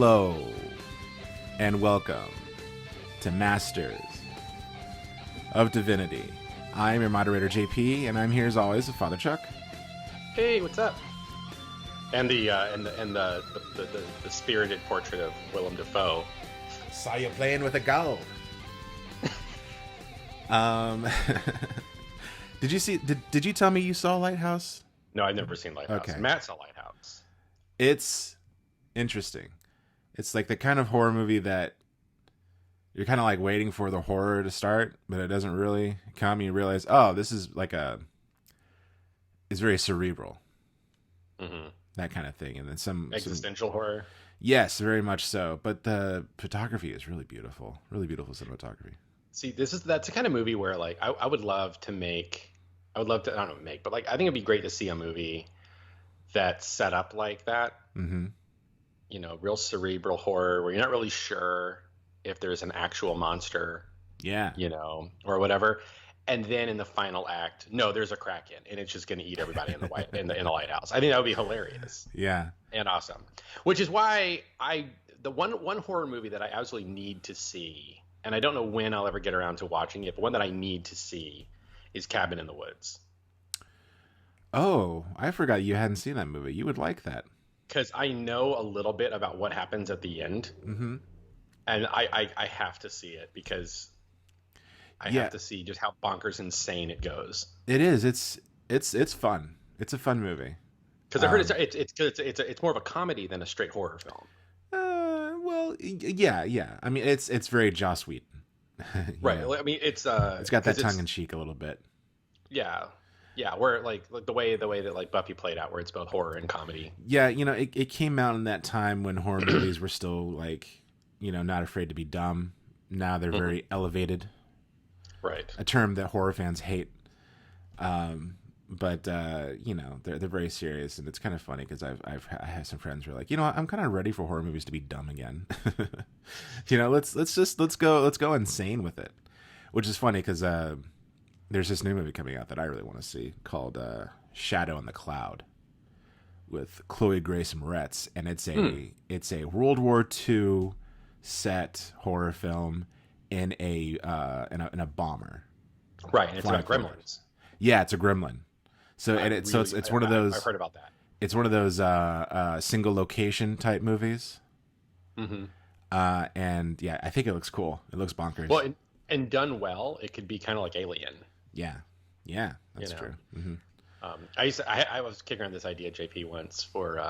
Hello, and welcome to Masters of Divinity. I am your moderator, JP, and I'm here as always with Father Chuck. Hey, what's up? And the spirited portrait of Willem Dafoe. Saw you playing with a gull. Did you see? Did you tell me you saw Lighthouse? No, I've never seen Lighthouse. Okay. Matt saw Lighthouse. It's interesting. It's like the kind of horror movie that you're kind of like waiting for the horror to start, but it doesn't really come. You realize, oh, this is like it's very cerebral, that kind of thing. And then some existential horror. Yes, very much so. But the photography is really beautiful cinematography. See, that's the kind of movie where like I would love to make. I don't know make, but like I think it'd be great to see a movie that's set up like that. Mm-hmm. You know, real cerebral horror where you're not really sure if there's an actual monster. Yeah. You know, or whatever. And then in the final act, no, there's a Kraken, and it's just going to eat everybody in the lighthouse. I think that would be hilarious. Yeah. And awesome. Which is why the one horror movie that I absolutely need to see, and I don't know when I'll ever get around to watching it, but one that I need to see is Cabin in the Woods. Oh, I forgot you hadn't seen that movie. You would like that. Because I know a little bit about what happens at the end. Mm-hmm. And I have to see it because I have to see just how bonkers insane it goes. It is. It's fun. It's a fun movie. Because I heard it's more of a comedy than a straight horror film. Well, yeah. I mean, it's very Joss Whedon. Right. Well, I mean, it's got that tongue in cheek a little bit. Yeah. Yeah, where like the way that like Buffy played out, where it's both horror and comedy. Yeah, you know, it came out in that time when horror movies were still like, you know, not afraid to be dumb. Now they're very elevated. Right. A term that horror fans hate. But you know, they're very serious, and it's kind of funny because I have some friends who are like, you know, I'm kind of ready for horror movies to be dumb again. You know, let's go insane with it, which is funny because there's this new movie coming out that I really want to see called Shadow in the Cloud with Chloe Grace Moretz, and it's a World War II set horror film in a bomber. Right, and it's about gremlins. Yeah, it's a gremlin. So it's one of those. I've heard about that. It's one of those single location type movies. Mm-hmm. And yeah, I think it looks cool. It looks bonkers. Well, and done well, it could be kind of like Alien. Yeah, that's true. Mm-hmm. I was kicking around this idea, JP, once for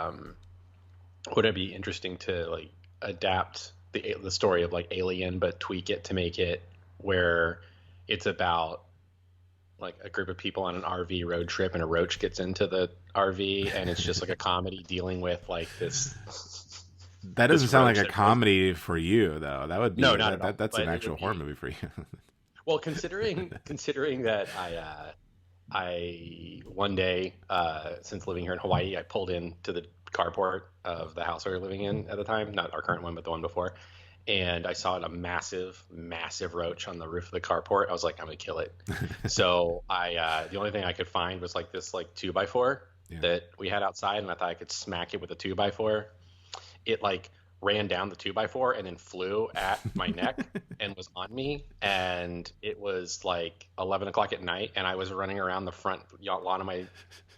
would it be interesting to like adapt the story of like Alien, but tweak it to make it where it's about like a group of people on an RV road trip, and a roach gets into the RV, and it's just like a comedy dealing with like this. That doesn't sound like a comedy for you, though. That would be that's an actual horror movie for you. Well, considering that I one day since living here in Hawaii, I pulled into the carport of the house we were living in at the time, not our current one, but the one before. And I saw a massive, massive roach on the roof of the carport. I was like, I'm gonna kill it. So the only thing I could find was like this like 2x4 that we had outside, and I thought I could smack it with a 2x4. It like ran down the 2x4 and then flew at my neck and was on me. And it was like 11 o'clock at night, and I was running around the front lawn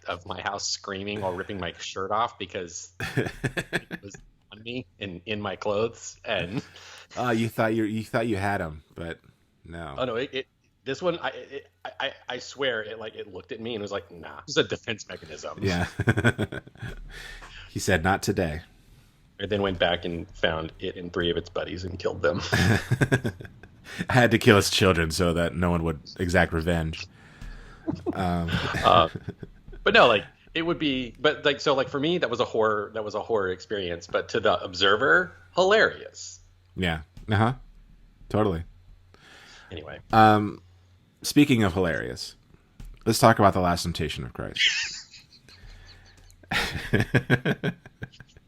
of my house screaming while ripping my shirt off because it was on me and in my clothes. And you thought you had him, but no. Oh no! This one, I swear, it looked at me and was like, "Nah, this is a defense mechanism." Yeah. He said, "Not today." And then went back and found it and 3 of its buddies and killed them. I had to kill its children so that no one would exact revenge. But no, like it would be, but like so, like for me, that was a horror experience. But to the observer, hilarious. Yeah. Totally. Anyway. Speaking of hilarious, let's talk about The Last Temptation of Christ.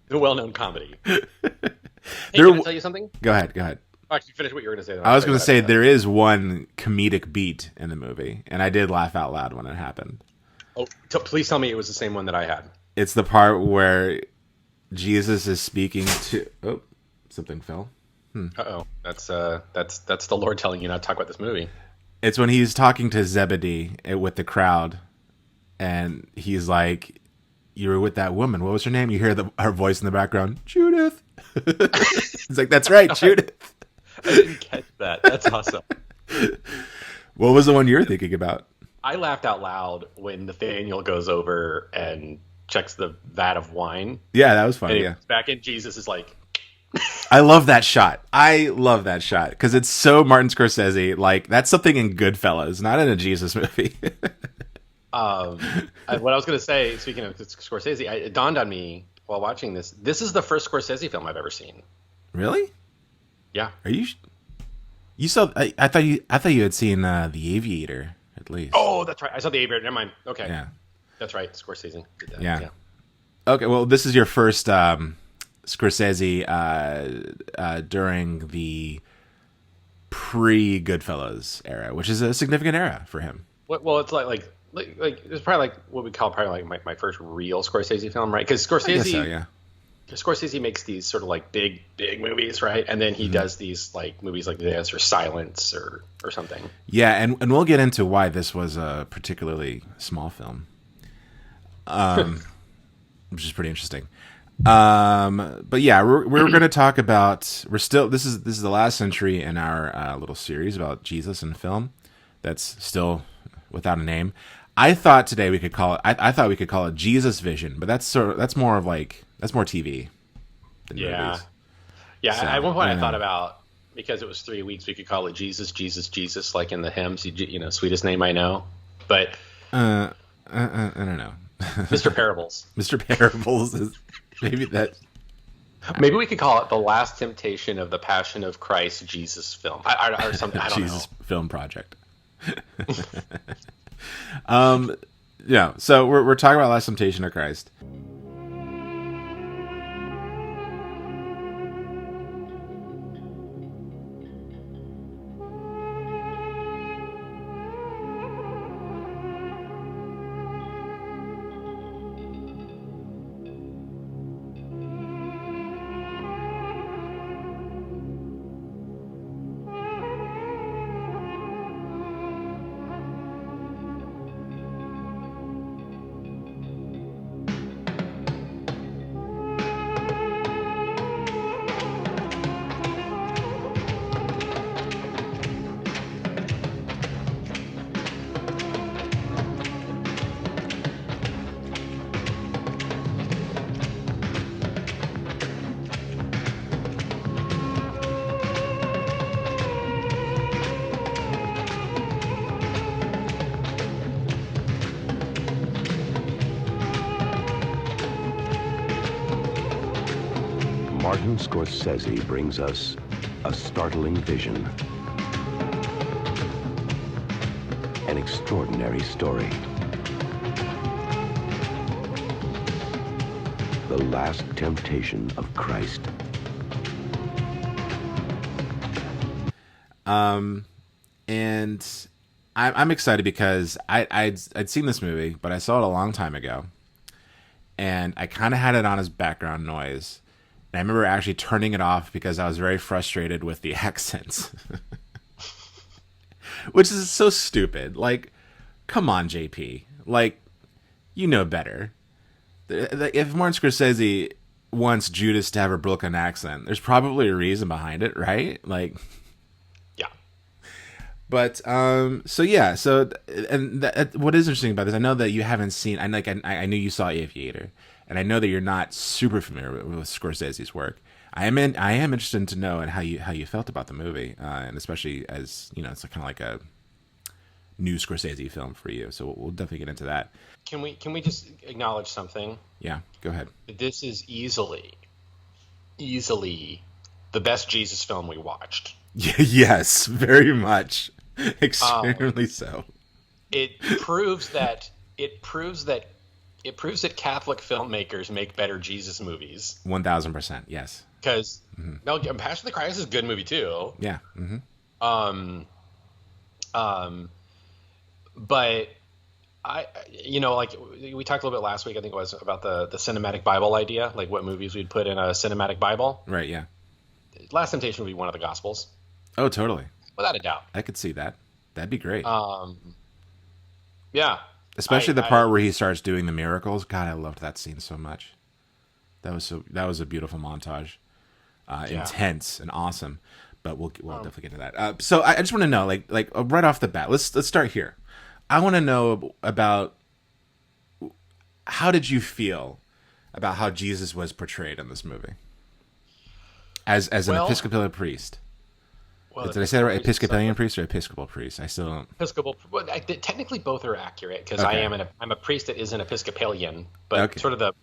A well-known comedy. Hey, can I tell you something? Go ahead. Actually, finish what you were going to say. I was going to say there is one comedic beat in the movie, and I did laugh out loud when it happened. Oh, please tell me it was the same one that I had. It's the part where Jesus is speaking to... Oh, Something fell. Uh-oh. That's the Lord telling you not to talk about this movie. It's when he's talking to Zebedee with the crowd, and he's like, "You were with that woman. What was her name?" You hear her voice in the background, Judith. It's like, that's right, Judith. I didn't catch that. That's awesome. What was the one you were thinking about? I laughed out loud when Nathaniel goes over and checks the vat of wine. Yeah, that was funny. And Yeah, back in, Jesus is like, I love that shot. I love that shot because it's so Martin Scorsese. Like, that's something in Goodfellas, not in a Jesus movie. what I was going to say, speaking of Scorsese, it dawned on me while watching this. This is the first Scorsese film I've ever seen. Really? Yeah. Are you? You saw? I thought you had seen The Aviator at least. Oh, that's right. I saw The Aviator. Never mind. Okay. Yeah. That's right. Scorsese did that. Yeah. Okay. Well, this is your first Scorsese during the pre-Goodfellas era, which is a significant era for him. Well, it's like it's probably like what we call probably like my first real Scorsese film, right? Because Scorsese, I guess so, yeah. Scorsese makes these sort of like big movies, right? And then he does these like movies like this or Silence or something. Yeah, and we'll get into why this was a particularly small film, which is pretty interesting. But yeah, we're going to talk about. This is the last entry in our little series about Jesus and film. That's still without a name. I thought today we could call it. I thought we could call it Jesus Vision, but that's more TV than movies. Yeah. So, at one point I thought about, because it was 3 weeks, we could call it Jesus, Jesus, Jesus, like in the hymns. Sweetest name I know. But I don't know. Mr. Parables. Mr. Parables is maybe that. Maybe we could call it the Last Temptation of the Passion of Christ Jesus film, or something. I don't Jesus know. Film Project. Yeah. So we're talking about Last Temptation of Christ. Martin Scorsese brings us a startling vision, an extraordinary story. The Last Temptation of Christ. And I'm excited because I'd seen this movie, but I saw it a long time ago, and I kind of had it on as background noise. And I remember actually turning it off because I was very frustrated with the accents, which is so stupid. Like, come on, JP. Like, you know better. If Martin Scorsese wants Judas to have a Brooklyn accent, there's probably a reason behind it, right? Like, Yeah. but what is interesting about this, I know that you haven't seen. I knew you saw Aviator, and I know that you're not super familiar with Scorsese's work. I am interested to know and how you felt about the movie, and especially as it's kind of like a new Scorsese film for you. So we'll definitely get into that. Can we just acknowledge something? Yeah, go ahead. This is easily the best Jesus film we watched. Yes, very much, extremely so. It proves that Catholic filmmakers make better Jesus movies. 1000%, yes. Because no, Passion of the Christ is a good movie too. Yeah. But like we talked a little bit last week, I think it was about the cinematic Bible idea, like what movies we'd put in a cinematic Bible. Right. Yeah. Last Temptation would be one of the Gospels, Oh, totally. without a doubt. I could see that. That'd be great. Yeah, Especially the part where he starts doing the miracles. God, I loved that scene so much. That was a beautiful montage. Intense and awesome. But we'll definitely get to that. So I just want to know, like right off the bat, let's start here. I want to know about, how did you feel about how Jesus was portrayed in this movie as an Episcopalian priest? Well, did I say that right? Episcopalian priest or Episcopal priest? I still don't. Episcopal. Well, technically both are accurate because Okay. I'm a priest that is an Episcopalian, but Okay. sort of the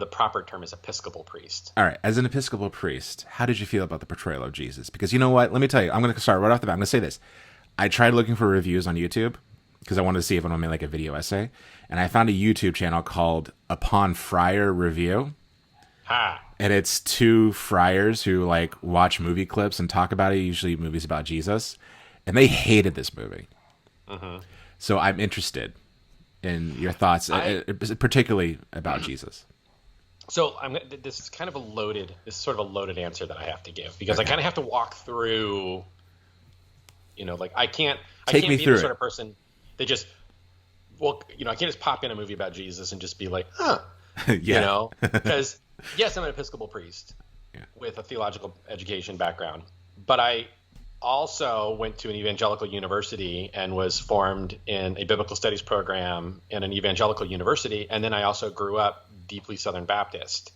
proper term is Episcopal priest. All right, as an Episcopal priest, how did you feel about the portrayal of Jesus? Because you know what? Let me tell you, I'm going to start right off the bat. I'm going to say this. I tried looking for reviews on YouTube because I wanted to see if anyone made like a video essay, and I found a YouTube channel called Upon Friar Review, and it's two friars who like watch movie clips and talk about it, usually movies about Jesus, and they hated this movie. So I'm interested in your thoughts, particularly about Jesus. So this is kind of sort of a loaded answer that I have to give because I kind of have to walk through, like I can't be the sort of person that just, I can't just pop in a movie about Jesus and just be like, Yeah. Because yes, I'm an Episcopal priest with a theological education background, but I also went to an evangelical university and was formed in a biblical studies program in an evangelical university. And then I also grew up deeply Southern Baptist.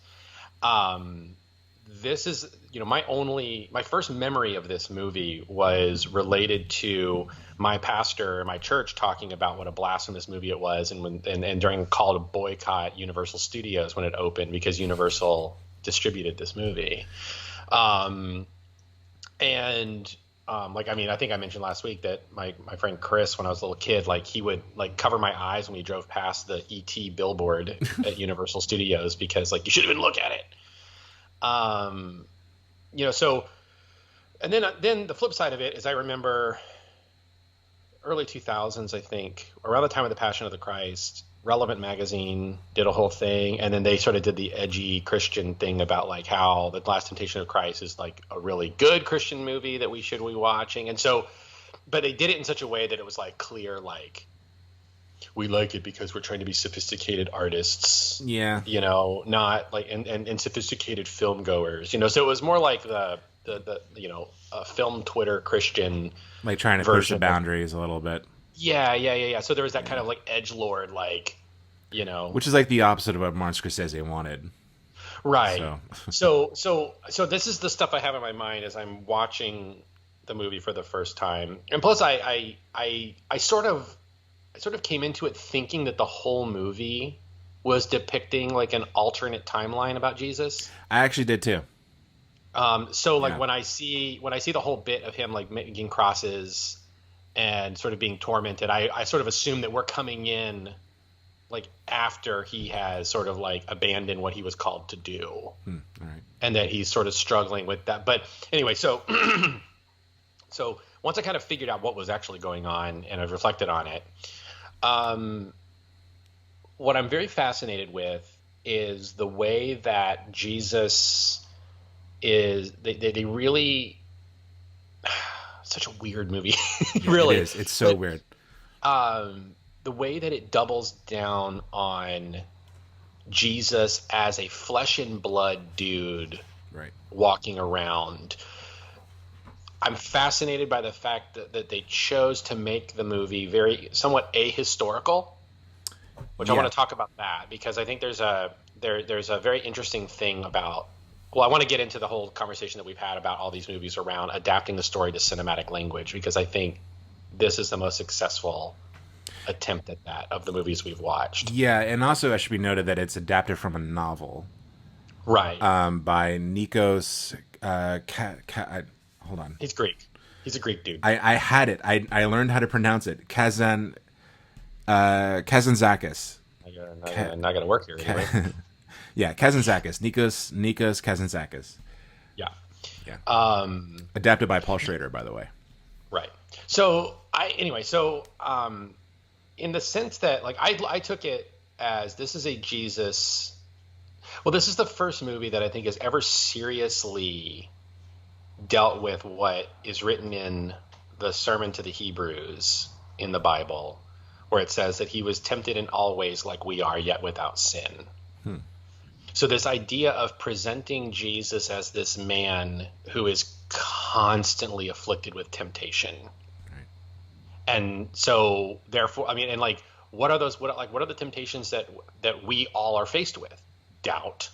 This is, my first memory of this movie was related to my pastor, my church, talking about what a blasphemous movie it was, and during a call to boycott Universal Studios when it opened because Universal distributed this movie. I think I mentioned last week that my friend Chris, when I was a little kid, like he would like cover my eyes when we drove past the ET billboard at Universal Studios because like you should even look at it. And then the flip side of it is I remember early 2000s, I think, around the time of the Passion of the Christ, Relevant magazine did a whole thing, and then they sort of did the edgy Christian thing about like how the Last Temptation of Christ is like a really good Christian movie that we should be watching. And so, but they did it in such a way that it was like clear, like we like it because we're trying to be sophisticated artists. Yeah. Not like and sophisticated film goers. So it was more like the film Twitter Christian, like trying to push the boundaries a little bit. Yeah. So there was that kind of like edgelord, like, which is like the opposite of what Martin Scorsese wanted. Right. So this is the stuff I have in my mind as I'm watching the movie for the first time. And plus I sort of came into it thinking that the whole movie was depicting like an alternate timeline about Jesus. I actually did too. When I see the whole bit of him like making crosses and sort of being tormented, I sort of assume that we're coming in like after he has sort of like abandoned what he was called to do. All right. And that he's sort of struggling with that. But anyway, so once I kind of figured out what was actually going on and I've reflected on it, what I'm very fascinated with is the way that Jesus is, they really, such a weird movie. Really. It is. It's so weird. The way that it doubles down on Jesus as a flesh and blood dude, right, walking around. I'm fascinated by the fact that they chose to make the movie somewhat ahistorical, which I want to talk about that because I think there's a very interesting thing about. Well, I want to get into the whole conversation that we've had about all these movies around adapting the story to cinematic language because I think this is the most successful attempt at that of the movies we've watched. Yeah, and also it should be noted that it's adapted from a novel, right? By Nikos. Hold on. He's Greek. He's a Greek dude. I had it. I learned how to pronounce it. Kazantzakis. Not gonna work here anyway. Yeah, Kazantzakis. Nikos Kazantzakis. Yeah. Adapted by Paul Schrader, by the way. Right. So in the sense that like I took it as this is a Jesus. Well, this is the first movie that I think has ever seriously dealt with what is written in the Sermon to the Hebrews in the Bible, where it says that he was tempted in all ways like we are, yet without sin. So this idea of presenting Jesus as this man who is constantly afflicted with temptation. Right. And so therefore, I mean, and like, what are the temptations that we all are faced with? Doubt,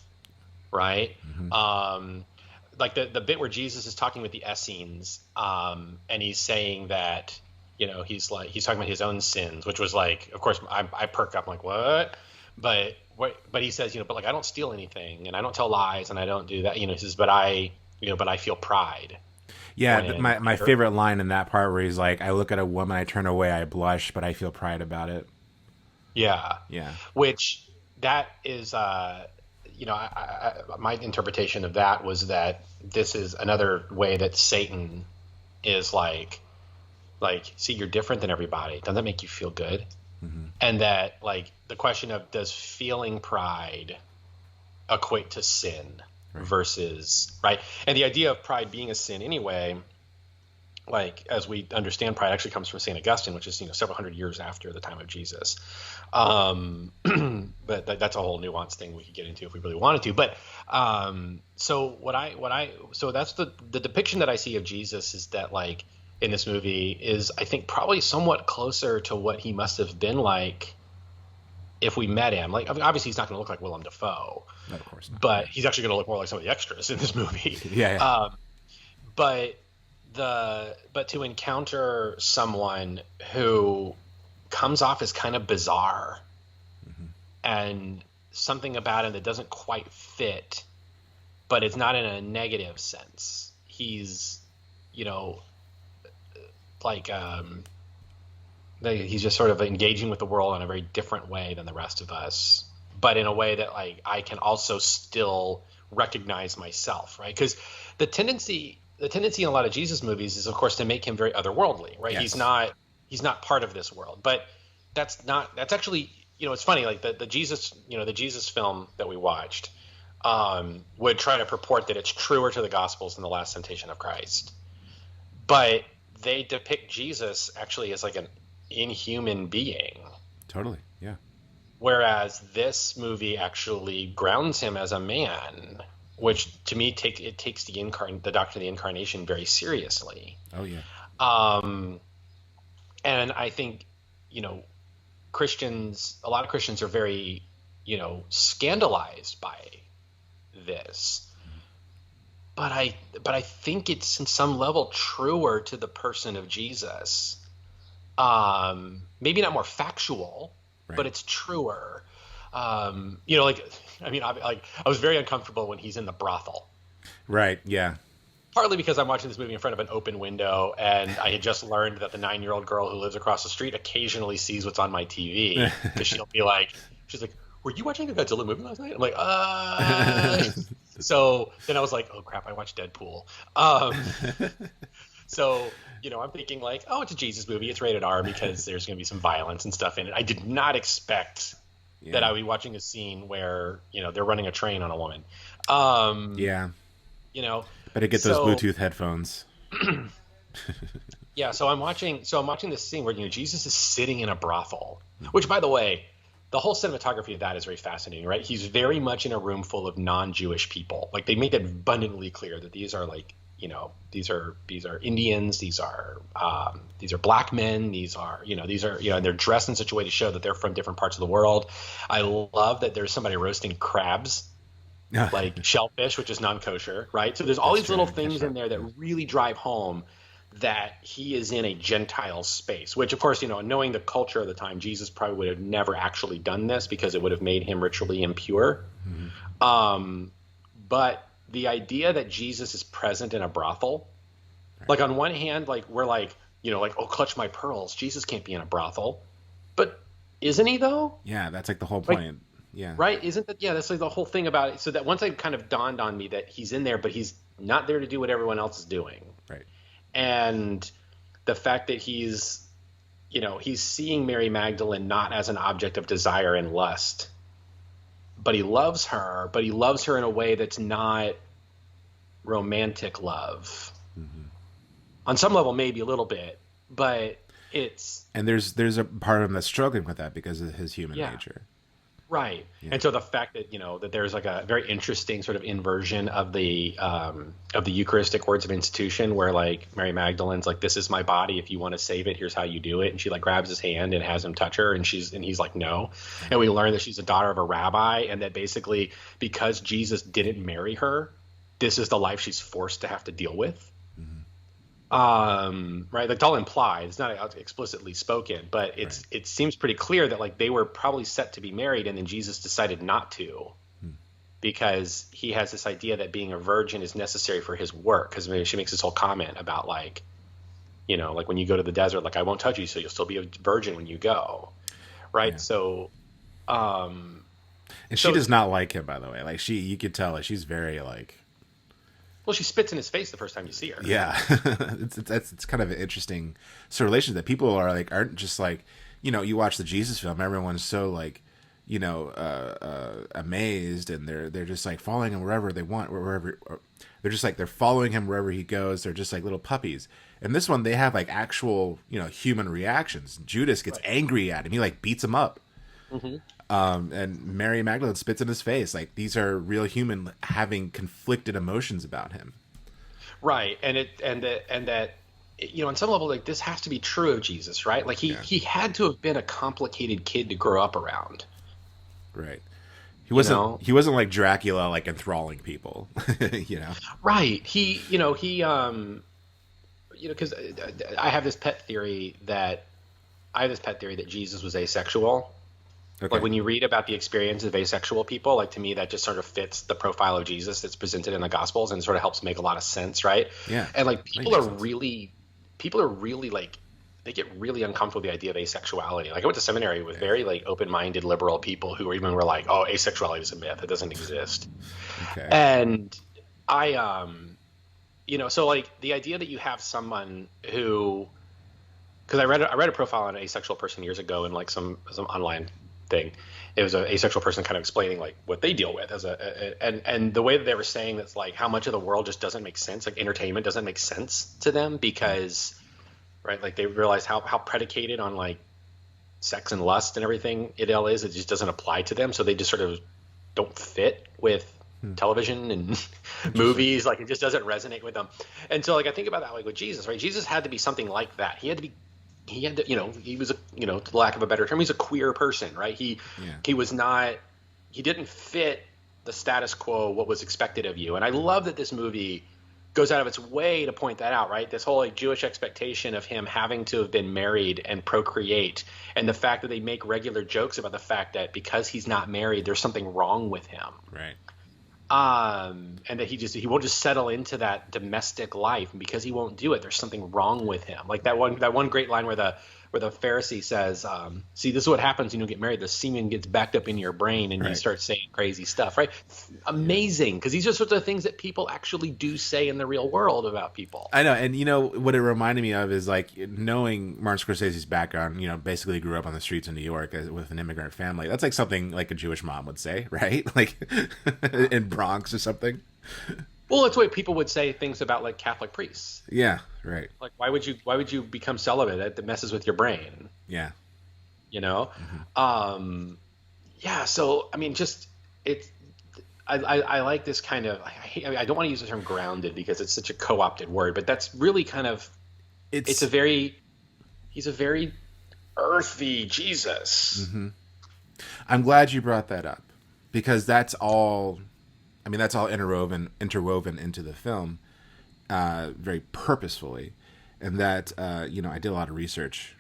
right? Like the bit where Jesus is talking with the Essenes, and he's saying that, he's talking about his own sins, which was like, of course, I perk up, I'm like, what? But he says, but like, I don't steal anything, and I don't tell lies, and I don't do that. He says, but I feel pride. Yeah, my favorite line in that part where he's like, I look at a woman, I turn away, I blush, but I feel pride about it. Yeah. Yeah. Which that is, my interpretation of that was that this is another way that Satan is like, see, you're different than everybody. Doesn't that make you feel good? And that, like, the question of, does feeling pride equate to sin versus, right? And the idea of pride being a sin anyway, like, as we understand, pride actually comes from St. Augustine, which is, several hundred years after the time of Jesus. But that's a whole nuanced thing we could get into if we really wanted to. But so that's the depiction that I see of Jesus is that, like, in this movie is, I think, probably somewhat closer to what he must have been like if we met him. Like, obviously he's not going to look like Willem Dafoe. No, of course not. But he's actually going to look more like some of the extras in this movie. Yeah. But to encounter someone who comes off as kind of bizarre and something about him that doesn't quite fit, but it's not in a negative sense. He's, he's just sort of engaging with the world in a very different way than the rest of us, but in a way that, like, I can also still recognize myself, right? Because the tendency in a lot of Jesus movies is, of course, to make him very otherworldly, right? Yes. He's not part of this world, but that's actually, it's funny, like the Jesus film that we watched would try to purport that it's truer to the Gospels than the Last Temptation of Christ, but they depict Jesus actually as like an inhuman being. Totally. Yeah. Whereas this movie actually grounds him as a man, which to me takes the doctrine of the incarnation very seriously. Oh yeah. And I think, a lot of Christians are very, scandalized by this. But I think it's in some level truer to the person of Jesus. Maybe not more factual, but it's truer. I was very uncomfortable when he's in the brothel. Right. Yeah. Partly because I'm watching this movie in front of an open window, and I had just learned that the 9-year-old girl who lives across the street occasionally sees what's on my TV, because she's like, were you watching a Godzilla movie last night? I'm like, So then I was like, oh crap, I watched Deadpool. So, I'm thinking like, oh, it's a Jesus movie. It's rated R because there's going to be some violence and stuff in it. I did not expect that I would be watching a scene where, they're running a train on a woman. Better get those Bluetooth headphones. Yeah. So I'm watching this scene where, Jesus is sitting in a brothel, which, by the way, the whole cinematography of that is very fascinating, right? He's very much in a room full of non-Jewish people. Like, they make it abundantly clear that these are like, these are Indians, these are black men, and they're dressed in such a way to show that they're from different parts of the world. I love that there's somebody roasting crabs, like shellfish, which is non-kosher, right? So there's all these little things in there that really drive home that he is in a Gentile space, which, of course, knowing the culture of the time, Jesus probably would have never actually done this because it would have made him ritually impure. But the idea that Jesus is present in a brothel, like, on one hand, like, we're like, oh, clutch my pearls, Jesus can't be in a brothel, but isn't he though? Yeah, that's like the whole point. Yeah. Right? Isn't that? Yeah, that's like the whole thing about it. So that once it kind of dawned on me that he's in there, but he's not there to do what everyone else is doing. Right. And the fact that he's seeing Mary Magdalene not as an object of desire and lust, but he loves her in a way that's not romantic love. On some level, maybe a little bit, but it's... And there's a part of him that's struggling with that because of his human nature. Right. Yeah. And so the fact that, that there's like a very interesting sort of inversion of the Eucharistic words of institution, where like Mary Magdalene's like, this is my body. If you want to save it, here's how you do it. And she like grabs his hand and has him touch her. And he's like, no. And we learn that she's a daughter of a rabbi, and that basically because Jesus didn't marry her, this is the life she's forced to have to deal with. Right, like it's all implied. It's not explicitly spoken, but it seems pretty clear that like they were probably set to be married, and then Jesus decided not to, because he has this idea that being a virgin is necessary for his work. Because she makes this whole comment about like, like when you go to the desert, like I won't touch you, so you'll still be a virgin when you go, right? Yeah. So, and she does not like him, by the way. Like you could tell that she's very like. Well, she spits in his face the first time you see her. Yeah, it's kind of an interesting sort of relation that people aren't just like, you watch the Jesus film, everyone's so like, amazed, and they're just like following him wherever they want, they're just like they're following him wherever he goes. They're just like little puppies. And this one, they have like actual human reactions. Judas gets angry at him. He like beats him up. And Mary Magdalene spits in his face. Like these are real human having conflicted emotions about him. Right. And that on some level, like this has to be true of Jesus, right? Like he had to have been a complicated kid to grow up around. Right. He wasn't like Dracula, like enthralling people, Right. Because I have this pet theory that Jesus was asexual. Okay. Like when you read about the experience of asexual people, like to me that just sort of fits the profile of Jesus that's presented in the Gospels, and sort of helps make a lot of sense, right? Yeah. And like people are really like, they get really uncomfortable with the idea of asexuality. Like I went to seminary with very like open-minded liberal people who were like, oh, asexuality is a myth, it doesn't exist. Okay. And I so like the idea that you have someone who, because I read a profile on an asexual person years ago in like some online thing. It was an asexual person kind of explaining like what they deal with and the way that they were saying that's like how much of the world just doesn't make sense, like entertainment doesn't make sense to them, because right, like they realize how predicated on like sex and lust and everything it just doesn't apply to them, so they just sort of don't fit with television and movies. Like it just doesn't resonate with them. And so like I think about that like with Jesus, right? Jesus had to be something like that. He had to, he was to lack of a better term, he's a queer person, right? He didn't fit the status quo, what was expected of you. And I love that this movie goes out of its way to point that out, right? This whole like Jewish expectation of him having to have been married and procreate, and the fact that they make regular jokes about the fact that because he's not married, there's something wrong with him. Right. And that he won't just settle into that domestic life, and because he won't do it, there's something wrong with him. Like that one great line where the Pharisee says, see, this is what happens when you get married. The semen gets backed up in your brain and you start saying crazy stuff, right? Amazing. Because these are sorts of things that people actually do say in the real world about people. I know. And what it reminded me of is like knowing Martin Scorsese's background, basically grew up on the streets of New York with an immigrant family. That's like something like a Jewish mom would say, right? Like in Bronx or something. Well, it's what people would say things about like Catholic priests. Yeah, right. Like, why would you become celibate? That messes with your brain. Yeah. Mm-hmm. Yeah. So I mean, just I like this kind of. I don't want to use the term grounded because it's such a co-opted word, but that's really kind of. He's a very earthy Jesus. Mm-hmm. I'm glad you brought that up, because that's all. I mean, that's all interwoven into the film, very purposefully, and that I did a lot of research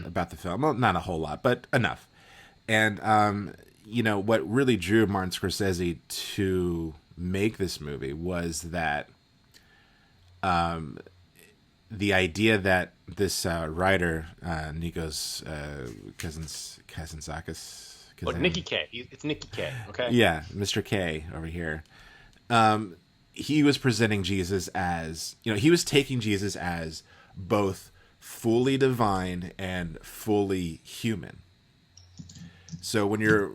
about the film. Well, not a whole lot, but enough. And what really drew Martin Scorsese to make this movie was that the idea that this writer Nikos Kazantzakis. Look, Nicky K. It's Nicky K. Okay. Yeah, Mr. K over here. He was presenting Jesus as, he was taking Jesus as both fully divine and fully human. So when you're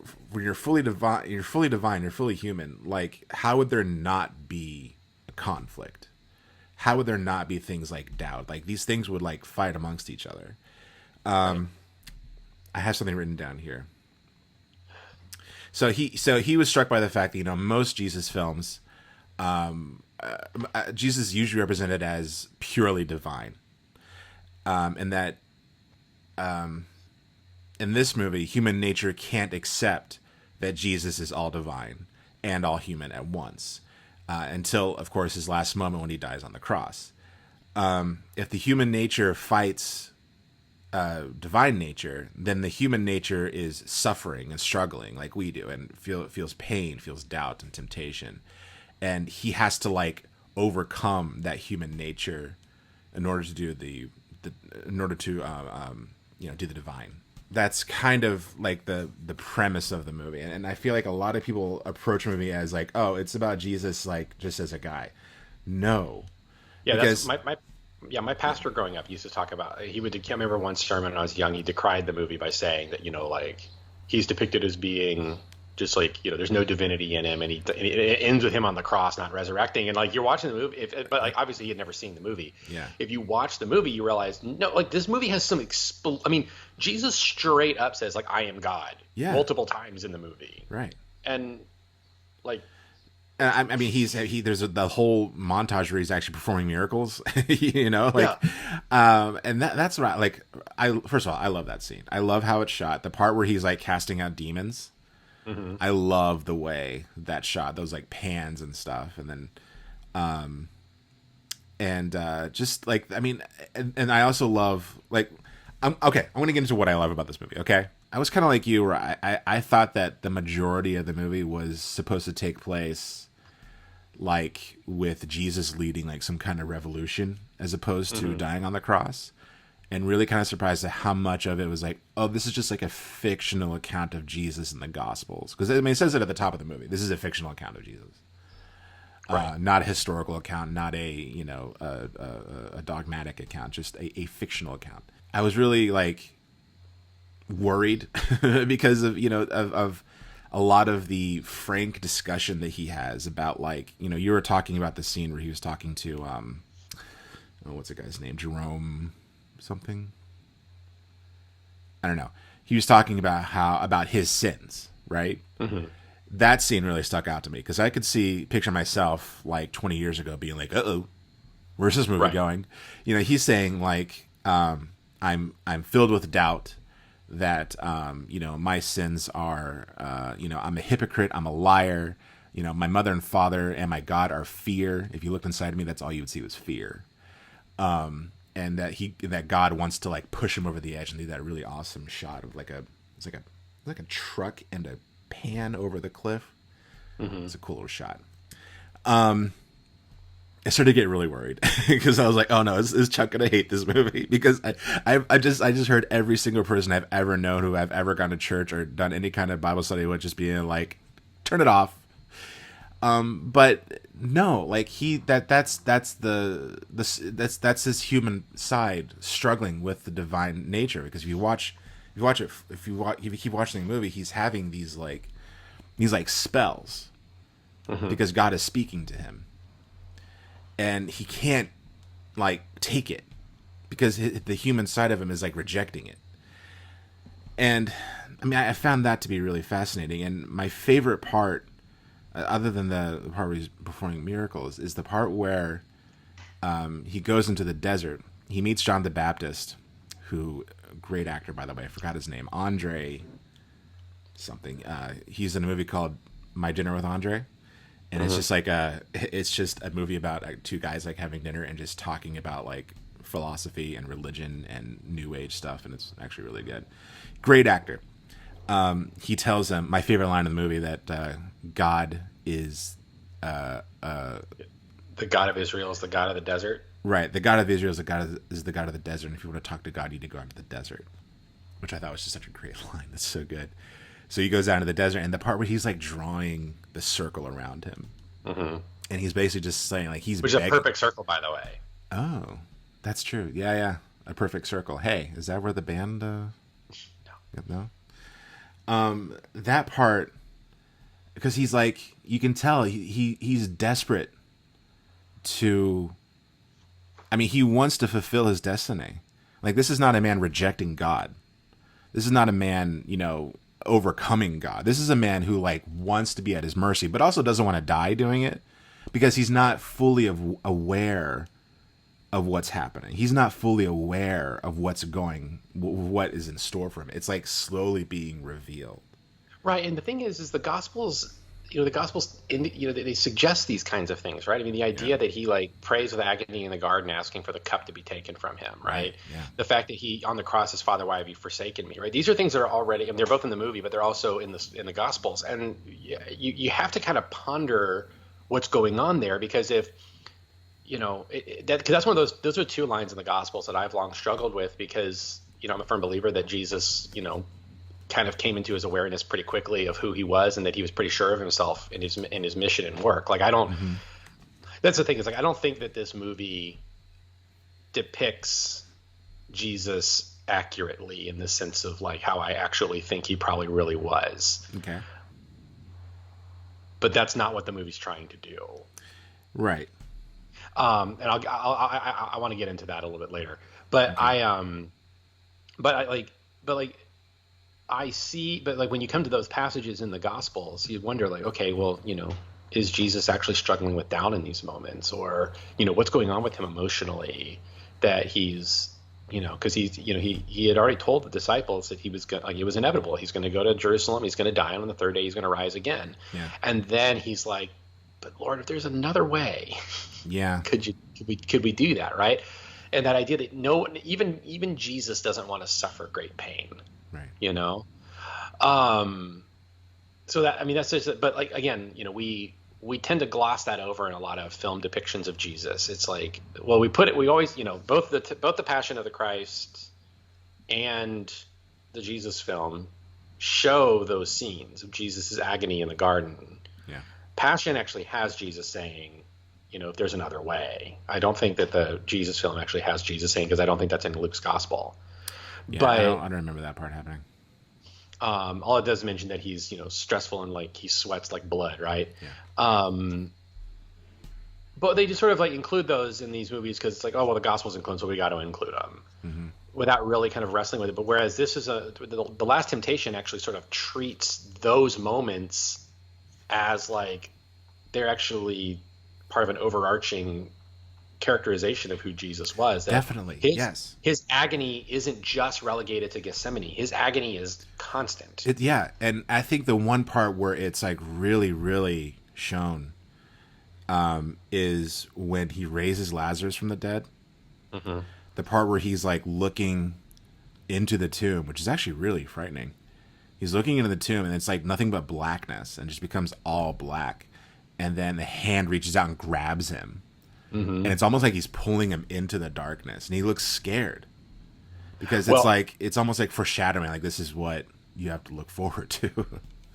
fully divine, you're fully human. Like, how would there not be a conflict? How would there not be things like doubt? Like, these things would like fight amongst each other. I have something written down here. So he was struck by the fact that, most Jesus films, Jesus is usually represented as purely divine, and that in this movie, human nature can't accept that Jesus is all divine and all human at once, until, of course, his last moment when he dies on the cross. If the human nature fights divine nature, then the human nature is suffering and struggling like we do, and feels pain, feels doubt and temptation, and he has to like overcome that human nature in order to do do the divine. That's kind of like the premise of the movie, and I feel like a lot of people approach the movie as like, oh, it's about Jesus like just as a guy. No, because my pastor growing up used to talk about, I can't remember one sermon when I was young, he decried the movie by saying that, like, he's depicted as being just like, there's no divinity in him, and it ends with him on the cross, not resurrecting. And like, you're watching the movie, but like, obviously he had never seen the movie. Yeah. If you watch the movie, you realize, no, like, this movie has some, Jesus straight up says, like, I am God, multiple times in the movie. Right. And like, I mean, there's the whole montage where he's actually performing miracles, and that's right. Like, first of all, I love that scene. I love how it's shot. The part where he's like casting out demons. Mm-hmm. I love the way that shot, those like pans and stuff. And then, just like, I mean, and I also love like, I want to get into what I love about this movie. Okay. I was kind of like you, where I thought that the majority of the movie was supposed to take place like with Jesus leading like some kind of revolution as opposed to dying on the cross, and really kind of surprised at how much of it was like, oh, this is just like a fictional account of Jesus in the Gospels. Because I mean, it says it at the top of the movie. This is a fictional account of Jesus, right. Not a historical account, not a a dogmatic account, just a fictional account. I was really like worried because of of a lot of the frank discussion that he has about, like, you were talking about the scene where he was talking to what's the guy's name, Jerome something, I don't know. He was talking about his sins, right? Mm-hmm. That scene really stuck out to me because I could picture myself like 20 years ago being like, uh-oh, where's this movie going? He's saying like, I'm filled with doubt that my sins are I'm a hypocrite, I'm a liar, my mother and father and my God are fear. If you looked inside of me, that's all you would see was fear. And that God wants to like push him over the edge and do that really awesome shot of like a truck and a pan over the cliff. Mm-hmm. It's a cool little shot. I started to get really worried because I was like, oh no, is Chuck gonna hate this movie? Because I just heard every single person I've ever known who I've ever gone to church or done any kind of Bible study with just being like, turn it off. But no, like that's his human side struggling with the divine nature. Because if you keep watching the movie, he's having these spells because God is speaking to him. And he can't like take it because the human side of him is like rejecting it. And I mean, I found that to be really fascinating. And my favorite part, other than the part where he's performing miracles, is the part where he goes into the desert. He meets John the Baptist, who, great actor, by the way, I forgot his name, Andre something. He's in a movie called My Dinner with Andre. And it's just like it's just a movie about two guys like having dinner and just talking about like philosophy and religion and new age stuff, and it's actually really good. Great actor. He tells him, my favorite line in the movie, that God is the God of Israel is the God of the desert. Right, the God of Israel is the God of the desert, and if you want to talk to God, you need to go out to the desert, which I thought was just such a great line. That's so good. So he goes down to the desert, and the part where he's like drawing the circle around him, and he's basically just saying like he's which is a perfect circle, by the way. Oh, that's true. Yeah, a perfect circle. Hey, is that where the band? No. That part, because he's like, you can tell he's desperate to, I mean, he wants to fulfill his destiny. Like, this is not a man rejecting God. This is not a man, overcoming God. This is a man who, like, wants to be at his mercy, but also doesn't want to die doing it, because he's not fully aware of what's happening. He's not fully aware of what is in store for him. It's like slowly being revealed. Right, and the thing is the Gospels, they suggest these kinds of things, right? I mean, the idea that he like prays with agony in the garden, asking for the cup to be taken from him, right? Yeah. The fact that he on the cross says, "Father, why have you forsaken me?" Right? These are things that are already, I mean, they're both in the movie, but they're also in the Gospels, and you have to kind of ponder what's going on there, because if because that's one of those are two lines in the Gospels that I've long struggled with, because I'm a firm believer that Jesus kind of came into his awareness pretty quickly of who he was, and that he was pretty sure of himself in his mission and work. Like, I don't. Mm-hmm. That's the thing, is like, I don't think that this movie depicts Jesus accurately in the sense of like how I actually think he probably really was. Okay. But that's not what the movie's trying to do. Right. And I want to get into that a little bit later. But okay. I see, but like when you come to those passages in the Gospels, you wonder like, okay, well, is Jesus actually struggling with doubt in these moments, or what's going on with him emotionally, that he's because he had already told the disciples that he was going, like, it was inevitable, he's going to go to Jerusalem, he's going to die, and on the third day he's going to rise again. Yeah. And then he's like, but Lord, if there's another way, could we do that, right? And that idea that even Jesus doesn't want to suffer great pain. Right. So that, I mean, that's just, but like, again, we tend to gloss that over in a lot of film depictions of Jesus. It's like, well, we always, both the Passion of the Christ and the Jesus film show those scenes of Jesus's agony in the garden. Yeah. Passion actually has Jesus saying, if there's another way. I don't think that the Jesus film actually has Jesus saying, because I don't think that's in Luke's gospel. Yeah, but I don't remember that part happening. All it does mention that he's stressful and like he sweats like blood, right? Yeah. But they just sort of like include those in these movies because it's like, oh well, the Gospels include, so we got to include them, mm-hmm. without really kind of wrestling with it. But whereas this is the Last Temptation actually sort of treats those moments as like they're actually part of an overarching characterization of who Jesus was. Definitely. Yes. His agony isn't just relegated to Gethsemane. His agony is constant. And I think the one part where it's like really, really shown is when he raises Lazarus from the dead. Mm-hmm. The part where he's like looking into the tomb, which is actually really frightening. He's looking into the tomb and it's like nothing but blackness, and just becomes all black. And then the hand reaches out and grabs him. Mm-hmm. And it's almost like he's pulling him into the darkness, and he looks scared because it's almost like foreshadowing, like this is what you have to look forward to.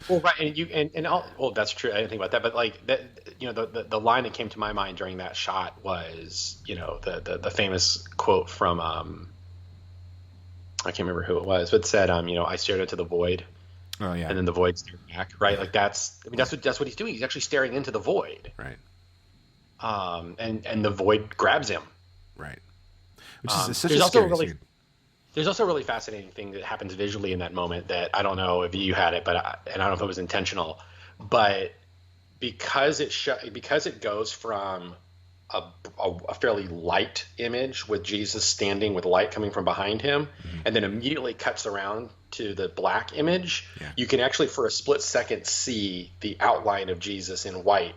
Well, right, and that's true. I didn't think about that, but like that, the line that came to my mind during that shot was, the famous quote from I can't remember who it was, but it said, I stared into the void. Oh yeah. And then the void stared back, right? Like that's what he's doing. He's actually staring into the void. Right. And the void grabs him. Right. Which is such a scary scene. There's also a really fascinating thing that happens visually in that moment that I don't know if you had it, and I don't know if it was intentional, but because it goes from a fairly light image with Jesus standing with light coming from behind him, mm-hmm. and then immediately cuts around to the black image, you can actually for a split second see the outline of Jesus in white.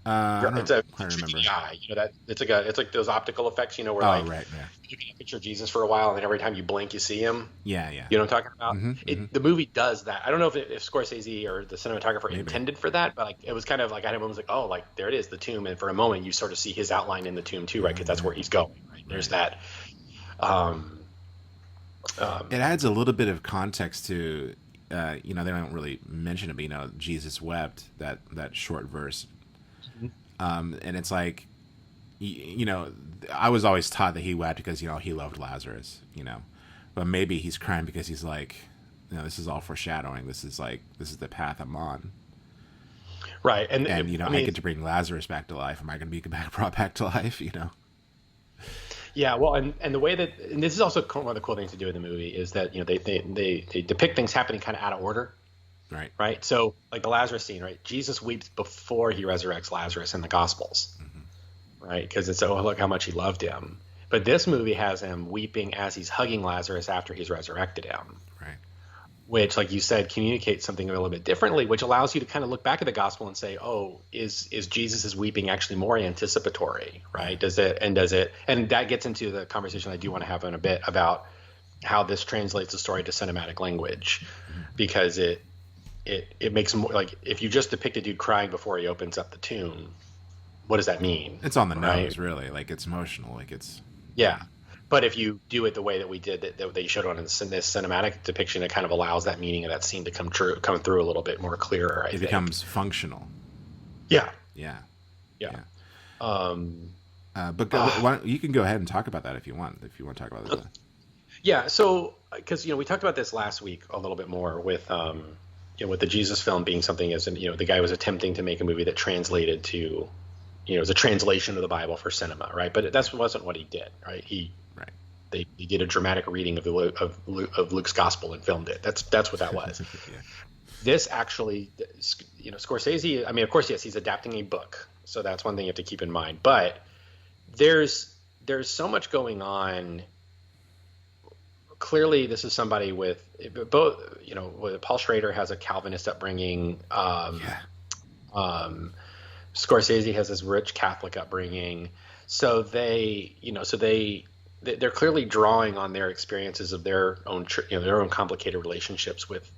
It's a CGI, that it's like those optical effects, where right, yeah. You can picture Jesus for a while, and then every time you blink, you see him. Yeah. You know what I'm talking about? Mm-hmm. The movie does that. I don't know if Scorsese or the cinematographer intended for that, but like it was kind of like I had a moment like, oh, like there it is, the tomb, and for a moment you sort of see his outline in the tomb too, right? Because that's where he's going. Right? There's that. It adds a little bit of context to, they don't really mention it, but Jesus wept, that short verse. And it's like, I was always taught that he wept because, he loved Lazarus, but maybe he's crying because he's like, this is all foreshadowing. This is the path I'm on. Right. And I get to bring Lazarus back to life. Am I going to be brought back to life? Yeah, well, and the way that, and this is also one of the cool things to do in the movie is that they depict things happening kind of out of order. Right. So like the Lazarus scene, right? Jesus weeps before he resurrects Lazarus in the Gospels, right? Because it's, oh, look how much he loved him. But this movie has him weeping as he's hugging Lazarus after he's resurrected him. Right. Which, like you said, communicates something a little bit differently, which allows you to kind of look back at the gospel and say, oh, is Jesus' weeping actually more anticipatory, right? And that gets into the conversation I do want to have in a bit about how this translates the story to cinematic language, because it makes more, like, if you just depict a dude crying before he opens up the tomb, what does that mean? It's on the nose, really. Like, it's emotional. Like, it's... Yeah. But if you do it the way that we did, that they showed on this cinematic depiction, it kind of allows that meaning of that scene to come through a little bit more clearer. I think it becomes functional. Yeah. But you can go ahead and talk about that if you want. If you want to talk about that. Yeah. So, because we talked about this last week a little bit more with with the Jesus film being something as the guy was attempting to make a movie that translated to, as a translation of the Bible for cinema, right? But that wasn't what he did, right? He did a dramatic reading of Luke's gospel and filmed it. That's what that was. Yeah. This actually, Scorsese, I mean, of course, yes, he's adapting a book. So that's one thing you have to keep in mind. But there's so much going on. Clearly, this is somebody with both, Paul Schrader has a Calvinist upbringing. Scorsese has this rich Catholic upbringing. So they're clearly drawing on their experiences of their own, their own complicated relationships with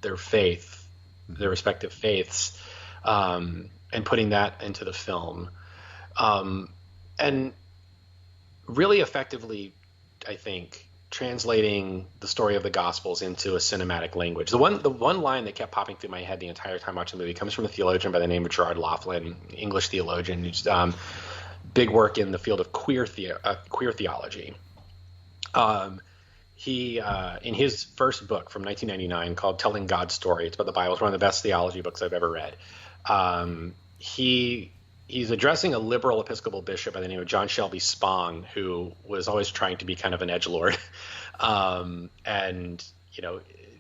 their faith, their respective faiths, and putting that into the film, and really effectively, I think, translating the story of the Gospels into a cinematic language. The one line that kept popping through my head the entire time watching the movie comes from a theologian by the name of Gerard Laughlin, English theologian, who's big work in the field of queer theology. He in his first book from 1999 called Telling God's Story, it's about the Bible. It's one of the best theology books I've ever read. He's addressing a liberal Episcopal bishop by the name of John Shelby Spong, who was always trying to be kind of an edgelord, and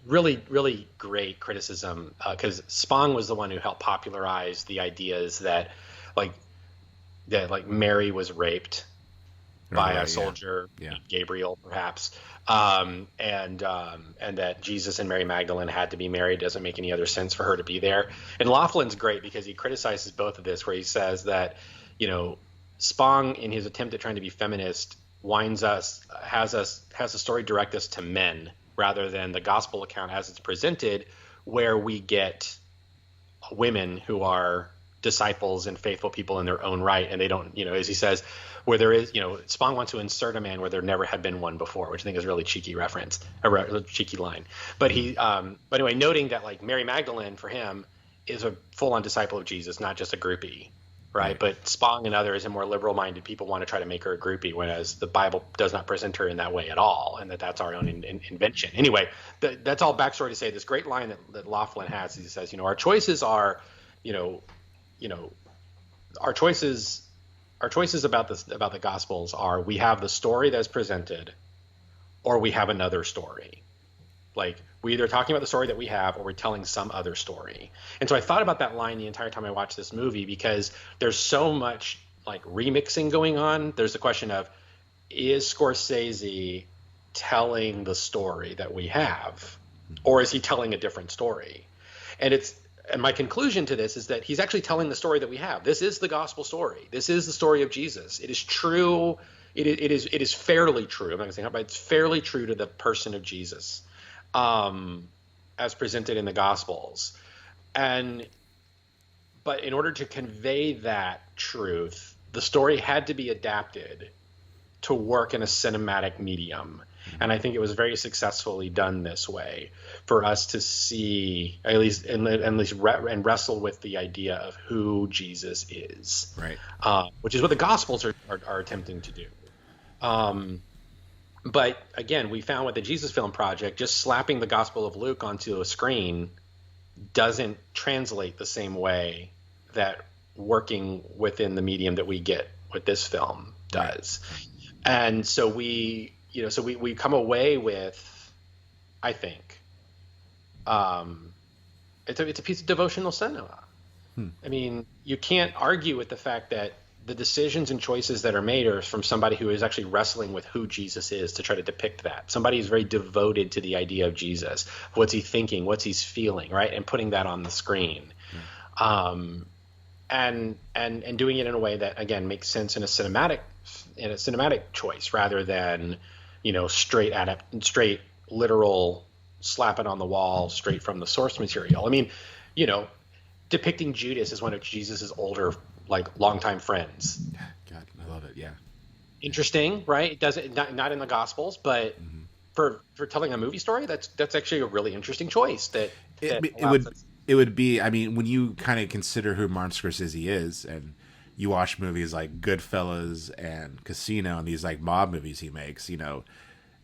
really, really great criticism, because Spong was the one who helped popularize the ideas that Mary was raped by a soldier, Gabriel, perhaps, and that Jesus and Mary Magdalene had to be married. Doesn't make any other sense for her to be there. And Laughlin's great because he criticizes both of this, where he says that, Spong, in his attempt at trying to be feminist, has the story direct us to men rather than the gospel account as it's presented, where we get women who are disciples and faithful people in their own right, and they don't, as he says, where there is, Spong wants to insert a man where there never had been one before, which I think is a really cheeky reference, a cheeky line. But but anyway, noting that Mary Magdalene for him is a full-on disciple of Jesus, not just a groupie, right? But Spong and others and more liberal-minded people want to try to make her a groupie, whereas the Bible does not present her in that way at all, and that's our own invention. Anyway, that's all backstory to say this great line that Laughlin has. He says, our choices are, our choices about the Gospels are, we have the story that's presented, or we have another story. We're either talking about the story that we have, or we're telling some other story. And so I thought about that line the entire time I watched this movie, because there's so much remixing going on. There's the question of, is Scorsese telling the story that we have, or is he telling a different story? And my conclusion to this is that he's actually telling the story that we have. This is the gospel story. This is the story of Jesus. It is true. It is fairly true. I'm not going to say how, but it's fairly true to the person of Jesus, as presented in the Gospels. But in order to convey that truth, the story had to be adapted to work in a cinematic medium. And I think it was very successfully done this way for us to see, at least wrestle with the idea of who Jesus is, right? Which is what the Gospels are attempting to do. But again, we found with the Jesus Film Project, just slapping the Gospel of Luke onto a screen doesn't translate the same way that working within the medium that we get with this film does. And so we come away with, I think, it's a piece of devotional cinema. I mean, you can't argue with the fact that the decisions and choices that are made are from somebody who is actually wrestling with who Jesus is to try to depict that. Somebody who's very devoted to the idea of Jesus. What's he thinking? What's he feeling? Right. And putting that on the screen. And doing it in a way that, again, makes sense in a cinematic choice rather than, straight literal slap it on the wall straight from the source material. I mean, depicting Judas as one of Jesus's older, longtime friends. God, I love it. Yeah. Interesting, right? It doesn't not in the Gospels, but for telling a movie story, that's actually a really interesting choice. It would be. I mean, when you kind of consider who Martin Scorsese is, and you watch movies like Goodfellas and Casino and these mob movies he makes,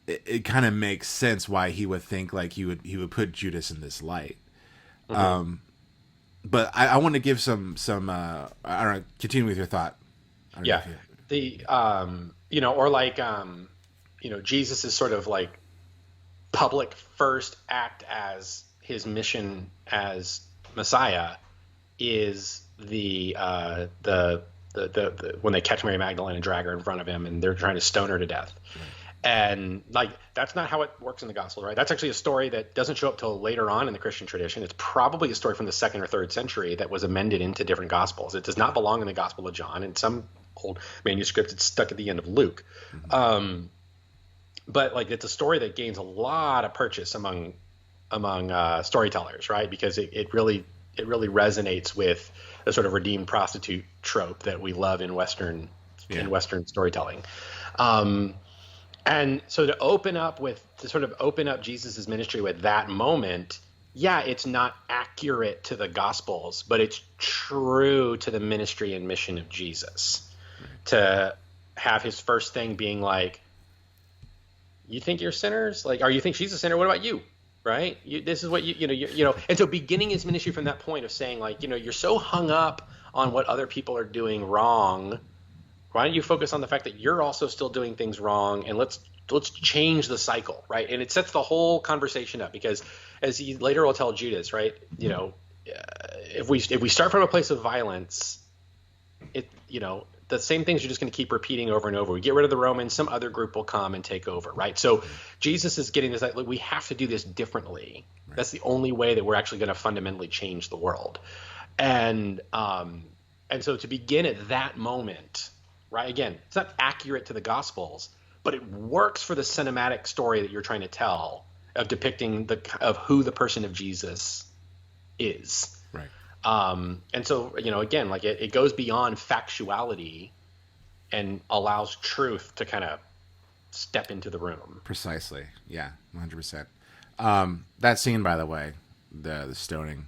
it kind of makes sense why he would think he would put Judas in this light. But I want to give some I don't know, continue with your thought. Jesus is sort of public first act as his mission as Messiah is the when they catch Mary Magdalene and drag her in front of him and they're trying to stone her to death. And that's not how it works in the gospel, right? That's actually a story that doesn't show up till later on in the Christian tradition. It's probably a story from the 2nd or 3rd century that was amended into different gospels. It does not belong in the Gospel of John. In some old manuscripts, it's stuck at the end of Luke. But it's a story that gains a lot of purchase among storytellers, right? Because it really resonates with the sort of redeemed prostitute trope that we love in Western storytelling. And so to open up Jesus's ministry with that moment, it's not accurate to the Gospels, but it's true to the ministry and mission of Jesus. To have his first thing being you think you're sinners? Or you think she's a sinner? What about you? Right? This is what you. And so beginning his ministry from that point of saying you're so hung up on what other people are doing wrong. Why don't you focus on the fact that you're also still doing things wrong, and let's change the cycle, right? And it sets the whole conversation up because, as he later will tell Judas, right? If we start from a place of violence, the same things are just going to keep repeating over and over. We get rid of the Romans, some other group will come and take over, right? So Jesus is getting this we have to do this differently. Right. That's the only way that we're actually going to fundamentally change the world, and so to begin at that moment. Right. Again, it's not accurate to the Gospels, but it works for the cinematic story that you're trying to tell of depicting of who the person of Jesus is. Right. And so, again, it goes beyond factuality and allows truth to kind of step into the room. Precisely. Yeah. 100%. That scene, by the way, the stoning.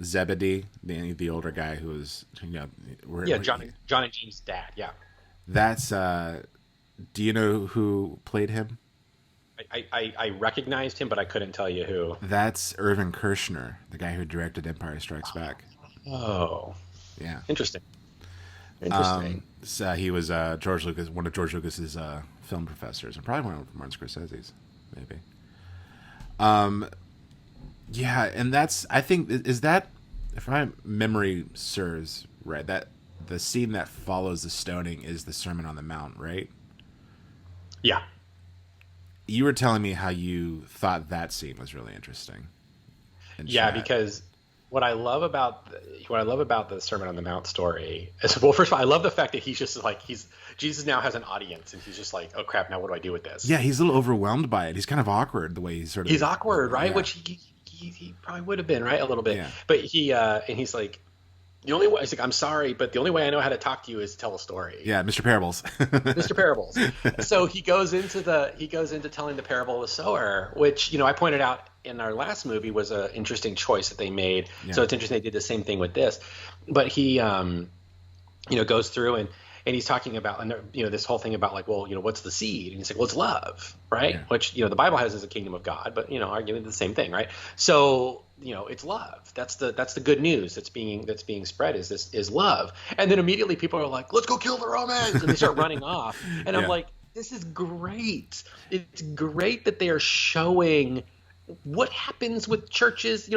Zebedee, the older guy who was, John and James' dad. Yeah, that's. Do you know who played him? I recognized him, but I couldn't tell you who. That's Irvin Kershner, the guy who directed Empire Strikes Back. Oh, yeah, interesting. So he was one of George Lucas's film professors, and probably one of Martin Scorsese's, maybe. Yeah, and I think, is that, if my memory serves right, that the scene that follows the stoning is the Sermon on the Mount, right? Yeah. You were telling me how you thought that scene was really interesting. Yeah, because what I love about the Sermon on the Mount story is, well, first of all, I love the fact that he's just Jesus now has an audience, and he's just oh crap, now what do I do with this? Yeah, he's a little overwhelmed by it. He's kind of awkward the way he's awkward, right? Yeah. Which he probably would have been, right, a little bit. Yeah. But he's the only way, I'm sorry, but the only way I know how to talk to you is tell a story. Yeah, Mr. Parables. Mr. Parables. So he goes into telling the parable of the sower, which, I pointed out in our last movie was an interesting choice that they made. Yeah. So it's interesting they did the same thing with this. But he, goes through and and he's talking about, and this whole thing about like, well, what's the seed? And he's like, well, it's love, right? Yeah. Which the Bible has as a kingdom of God, but arguing the same thing, right? So it's love. That's the good news that's being spread is love. And then immediately people are like, let's go kill the Romans, and they start running off. And I'm like, this is great. It's great that they are showing what happens with churches.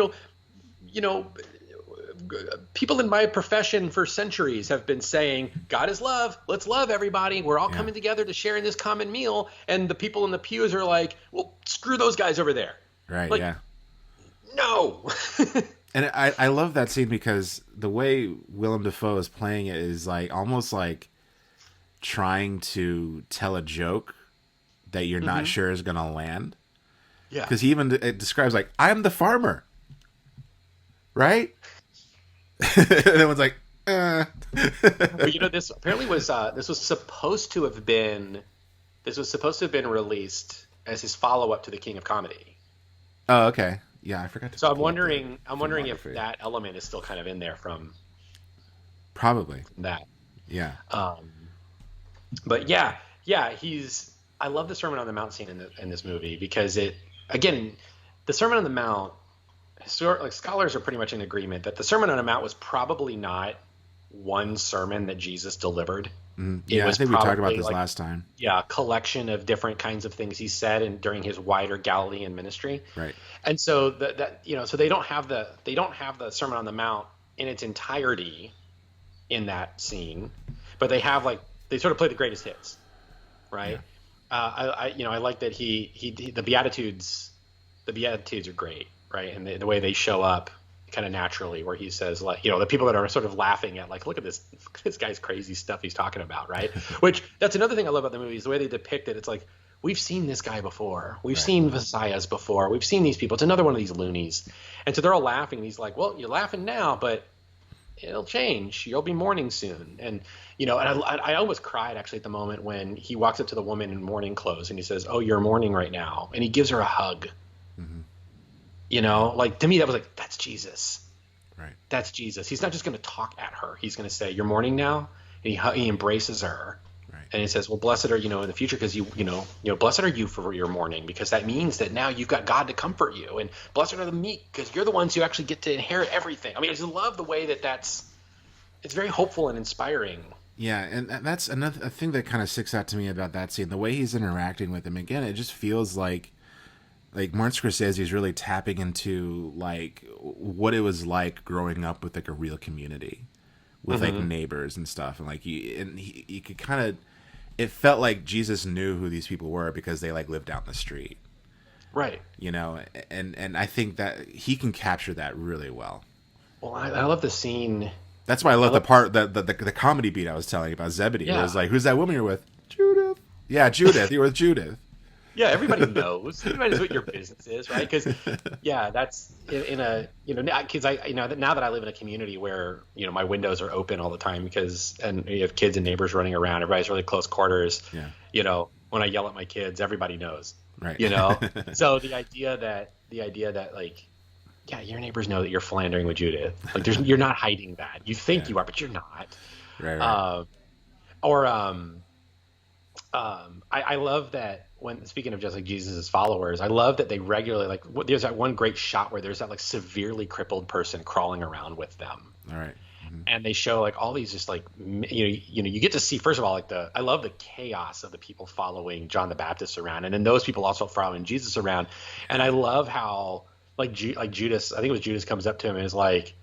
People in my profession for centuries have been saying, God is love. Let's love everybody. We're all coming together to share in this common meal. And the people in the pews are like, well, screw those guys over there. Right. Like, yeah. No. And I love that scene because the way Willem Dafoe is playing it is like almost like trying to tell a joke that you're not sure is going to land. Yeah. Because he even describes like, I'm the farmer. Right? And everyone's like, Well, this apparently was this was supposed to have been released as his follow-up to The King of Comedy. Oh, okay. Yeah, I forgot to. So I'm wondering if that element is still kind of in there from probably that. Yeah. But yeah, I love the Sermon on the Mount scene in this movie because the Sermon on the Mount, scholars are pretty much in agreement that the Sermon on the Mount was probably not one sermon that Jesus delivered. Yeah, I think we talked about this last time. Yeah, a collection of different kinds of things he said during his wider Galilean ministry. Right. And so so they don't have the Sermon on the Mount in its entirety in that scene, but they have they sort of play the greatest hits, right? Yeah. I like that the Beatitudes are great, right? And the way they show up kind of naturally, where he says, like, the people that are sort of laughing at, like, look at this guy's crazy stuff he's talking about, right? Which, that's another thing I love about the movie, is the way they depict it. It's like, we've seen this guy before. We've seen messiahs before. We've seen these people. It's another one of these loonies. And so they're all laughing, and he's like, well, you're laughing now, but it'll change. You'll be mourning soon. And, and I almost cried, actually, at the moment when he walks up to the woman in mourning clothes, and he says, oh, you're mourning right now. And he gives her a hug. To me, that was like, that's Jesus. Right. That's Jesus. He's not just going to talk at her. He's going to say, you're mourning now? And he embraces her. Right. And he says, well, blessed are, in the future, because blessed are you for your mourning, because that means that now you've got God to comfort you. And blessed are the meek, because you're the ones who actually get to inherit everything. I mean, I just love the way it's very hopeful and inspiring. Yeah, and that's another thing that kind of sticks out to me about that scene. The way he's interacting with him, again, it just feels like Martin Scorsese is really tapping into what it was like growing up with a real community with neighbors and stuff, and he could kind of, it felt like Jesus knew who these people were because they lived down the street, right? And I think that he can capture that really well. Well, I love the scene. That's why I love the part the comedy beat I was telling you about Zebedee. Yeah. It was like, who's that woman you're with? Judith. Yeah, Judith. You're with Judith. Yeah, everybody knows. Everybody knows what your business is, right? Because, that's because now that I live in a community where my windows are open all the time and you have kids and neighbors running around, everybody's really close quarters. Yeah. When I yell at my kids, everybody knows. Right. So the idea that your neighbors know that you're philandering with Judith. You're not hiding that. You think you are, but you're not. Right. I love that when, speaking of just Jesus' followers, I love that they regularly, there's that one great shot where there's that severely crippled person crawling around with them. All right. And they show all these just you get to see, first of all, I love the chaos of the people following John the Baptist around, and then those people also following Jesus around. And I love how Judas, I think it was Judas, comes up to him and is like,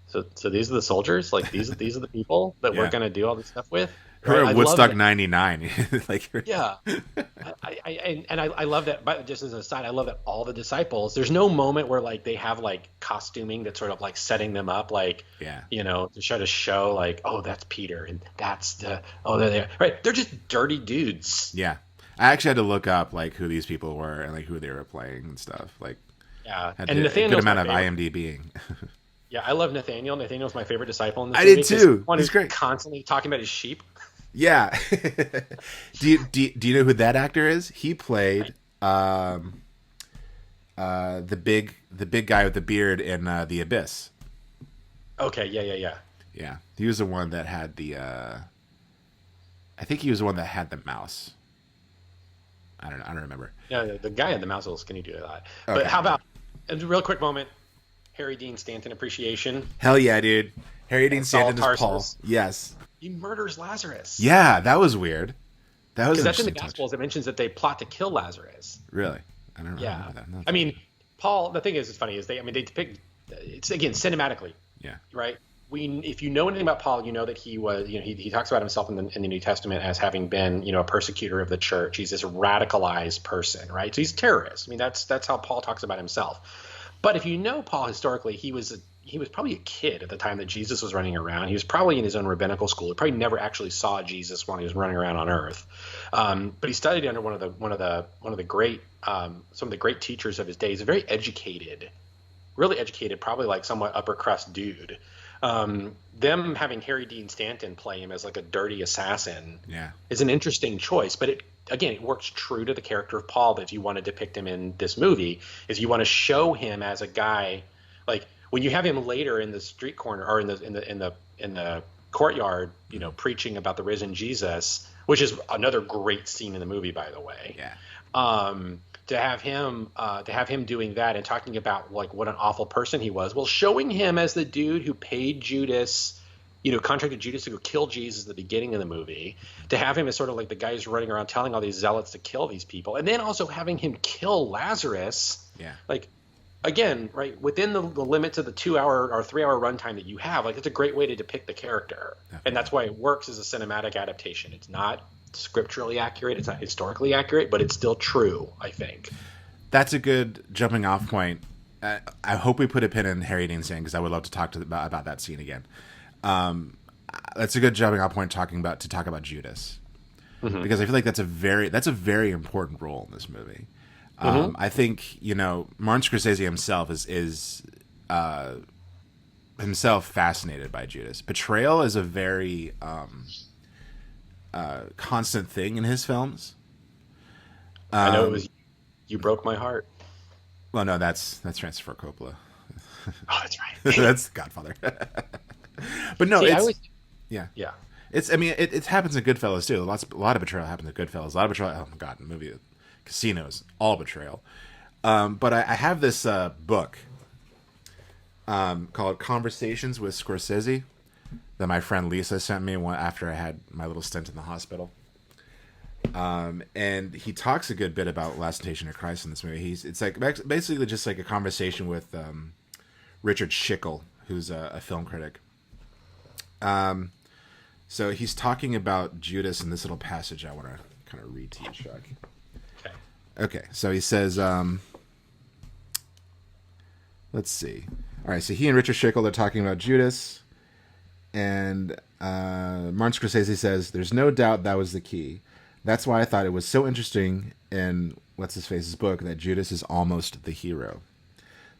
so these are the soldiers, these are the people that we're going to do all this stuff with. Right? Woodstock 99. Yeah. I love that. But just as an aside, I love that all the disciples, there's no moment where they have costuming that's sort of setting them up, to try to show oh, that's Peter and that's they're there. Right. They're just dirty dudes. Yeah. I actually had to look up who these people were and who they were playing and stuff. Yeah. And a good amount of IMDbing. Yeah, I love Nathaniel. Nathaniel's my favorite disciple in this movie. I did too. He's great. Constantly talking about his sheep. Yeah. do you know who that actor is? He played the big guy with the beard in The Abyss. Okay, yeah. Yeah. He was the one that had the I think he was the one that had the mouse. I don't remember. Yeah, the guy in the mouse is a little skinny dude. But Okay, how about a real quick moment? Harry Dean Stanton appreciation. Hell yeah, dude. Harry Dean Stanton is Paul. Tarsus. Yes. He murders Lazarus. Yeah, that was weird. That was because that's in the touch. Gospels. It mentions that they plot to kill Lazarus. Really? I don't remember Yeah. that. No. I mean, Paul. The thing is, it's funny is they depict. It's again cinematically. Yeah. Right. If you know anything about Paul, you know that he was, he talks about himself in the New Testament as having been, a persecutor of the church. He's this radicalized person, right? So he's a terrorist. I mean, that's how Paul talks about himself. But if you know Paul historically, he was probably a kid at the time that Jesus was running around. He was probably in his own rabbinical school. He probably never actually saw Jesus when he was running around on earth. But he studied under some of the great teachers of his days. A very educated, really educated, probably like somewhat upper crust dude. Them having Harry Dean Stanton play him as like a dirty assassin is an interesting choice, but it works true to the character of Paul. That if you want to depict him in this movie, is you want to show him as a guy, like when you have him later in the street corner or in the courtyard, preaching about the risen Jesus, which is another great scene in the movie, by the way. Yeah. To have him doing that and talking about like what an awful person he was, well, showing him as the dude who paid Judas, contracted Judas to go kill Jesus at the beginning of the movie, to have him as sort of like the guy who's running around telling all these zealots to kill these people, and then also having him kill Lazarus. Yeah. Like, again, right within the limits of the 2-hour or 3-hour runtime that you have, like it's a great way to depict the character. Definitely. And that's why it works as a cinematic adaptation. It's not scripturally accurate, it's not historically accurate, but it's still true, I think. That's a good jumping off point. I hope we put a pin in Harry Dean Stanton because I would love to talk about that scene again. That's a good jumping off point to talk about Judas, because I feel like that's a very important role in this movie. I think Martin Scorsese himself is himself fascinated by Judas. Betrayal is a very constant thing in his films. I know it was You Broke My Heart. Well, no, that's Francis Ford Coppola. Oh, that's right. That's Godfather. But no, yeah. It happens in Goodfellas too. A lot of betrayal happens in Goodfellas. A lot of betrayal. Oh my God, the movie Casinos, all betrayal. But I have this book called Conversations with Scorsese that my friend Lisa sent me after I had my little stint in the hospital. And he talks a good bit about Last Temptation of Christ in this movie. It's like basically just like a conversation with Richard Schickel, who's a film critic. So he's talking about Judas in this little passage I want to kind of read to you, Chuck. Okay, so he says, let's see. All right, so he and Richard Schickel are talking about Judas, and Martin Scorsese says, "There's no doubt that was the key. That's why I thought it was so interesting in What's-His-Face's book that Judas is almost the hero.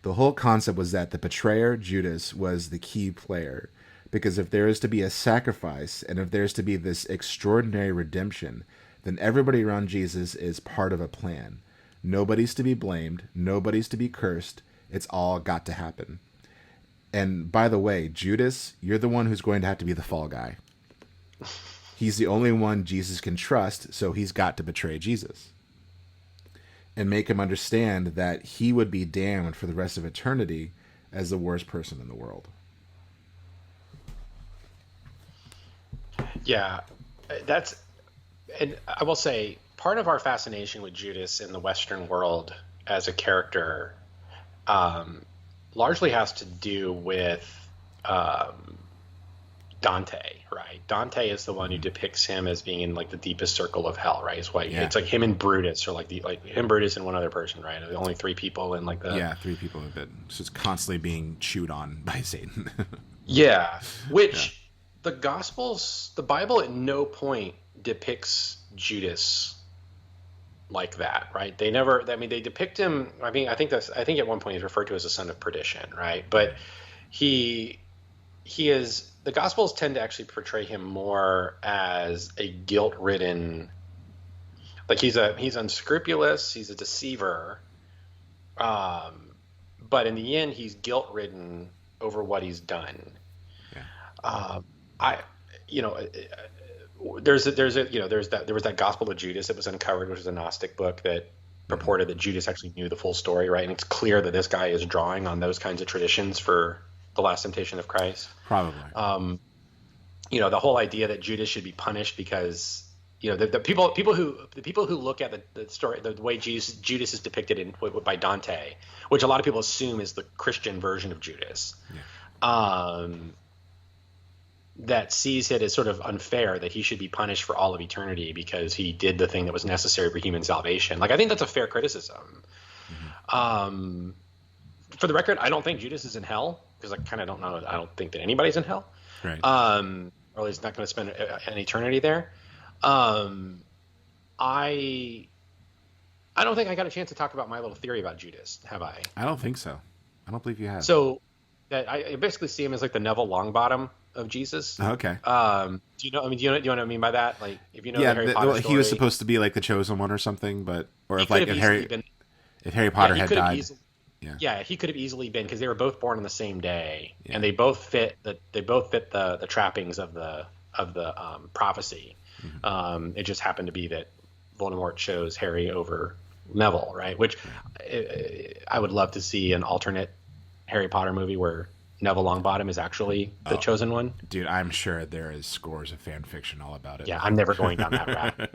The whole concept was that the betrayer, Judas, was the key player, because if there is to be a sacrifice, and if there is to be this extraordinary redemption, then everybody around Jesus is part of a plan. Nobody's to be blamed. Nobody's to be cursed. It's all got to happen. And by the way, Judas, you're the one who's going to have to be the fall guy. He's the only one Jesus can trust, so he's got to betray Jesus. And make him understand that he would be damned for the rest of eternity as the worst person in the world." Yeah, and I will say, part of our fascination with Judas in the Western world as a character largely has to do with Dante, right? Dante is the one who depicts him as being in like the deepest circle of hell, right? It's like him and Brutus, or like him, Brutus, and one other person, right? The only three people in like the 3 people that just constantly being chewed on by Satan. Which the Gospels, the Bible, at no point depicts Judas like that, right? They never. I mean, they depict him. I think at one point he's referred to as a son of perdition, right? But he is. The Gospels tend to actually portray him more as a guilt-ridden, like he's unscrupulous, he's a deceiver, but in the end he's guilt-ridden over what he's done. there was that Gospel of Judas that was uncovered, which is a Gnostic book that purported that Judas actually knew the full story, right? And it's clear that this guy is drawing on those kinds of traditions for the last temptation of Christ. Probably. The whole idea that Judas should be punished because the people who look at the story, the way Judas is depicted by Dante, which a lot of people assume is the Christian version of Judas. Yeah. That sees it as sort of unfair that he should be punished for all of eternity because he did the thing that was necessary for human salvation. Like, I think that's a fair criticism. Mm-hmm. For the record, I don't think Judas is in hell because I kind of don't know. I don't think that anybody's in hell. Right. Or he's not going to spend an eternity there. I don't think I got a chance to talk about my little theory about Judas, have I? I don't think so. I don't believe you have. So that I basically see him as like the Neville Longbottom of Jesus. Okay. Do you know what I mean by that? Like, if you know the Harry Potter story, he was supposed to be like the chosen one or something, if Harry Potter had died. He could have easily been, because they were both born on the same day, and they both fit the trappings of the prophecy. Mm-hmm. It just happened to be that Voldemort chose Harry over Neville, right? Which I would love to see an alternate Harry Potter movie where Neville Longbottom is actually the chosen one. Dude, I'm sure there is scores of fan fiction all about it. Yeah, I'm never going down that route.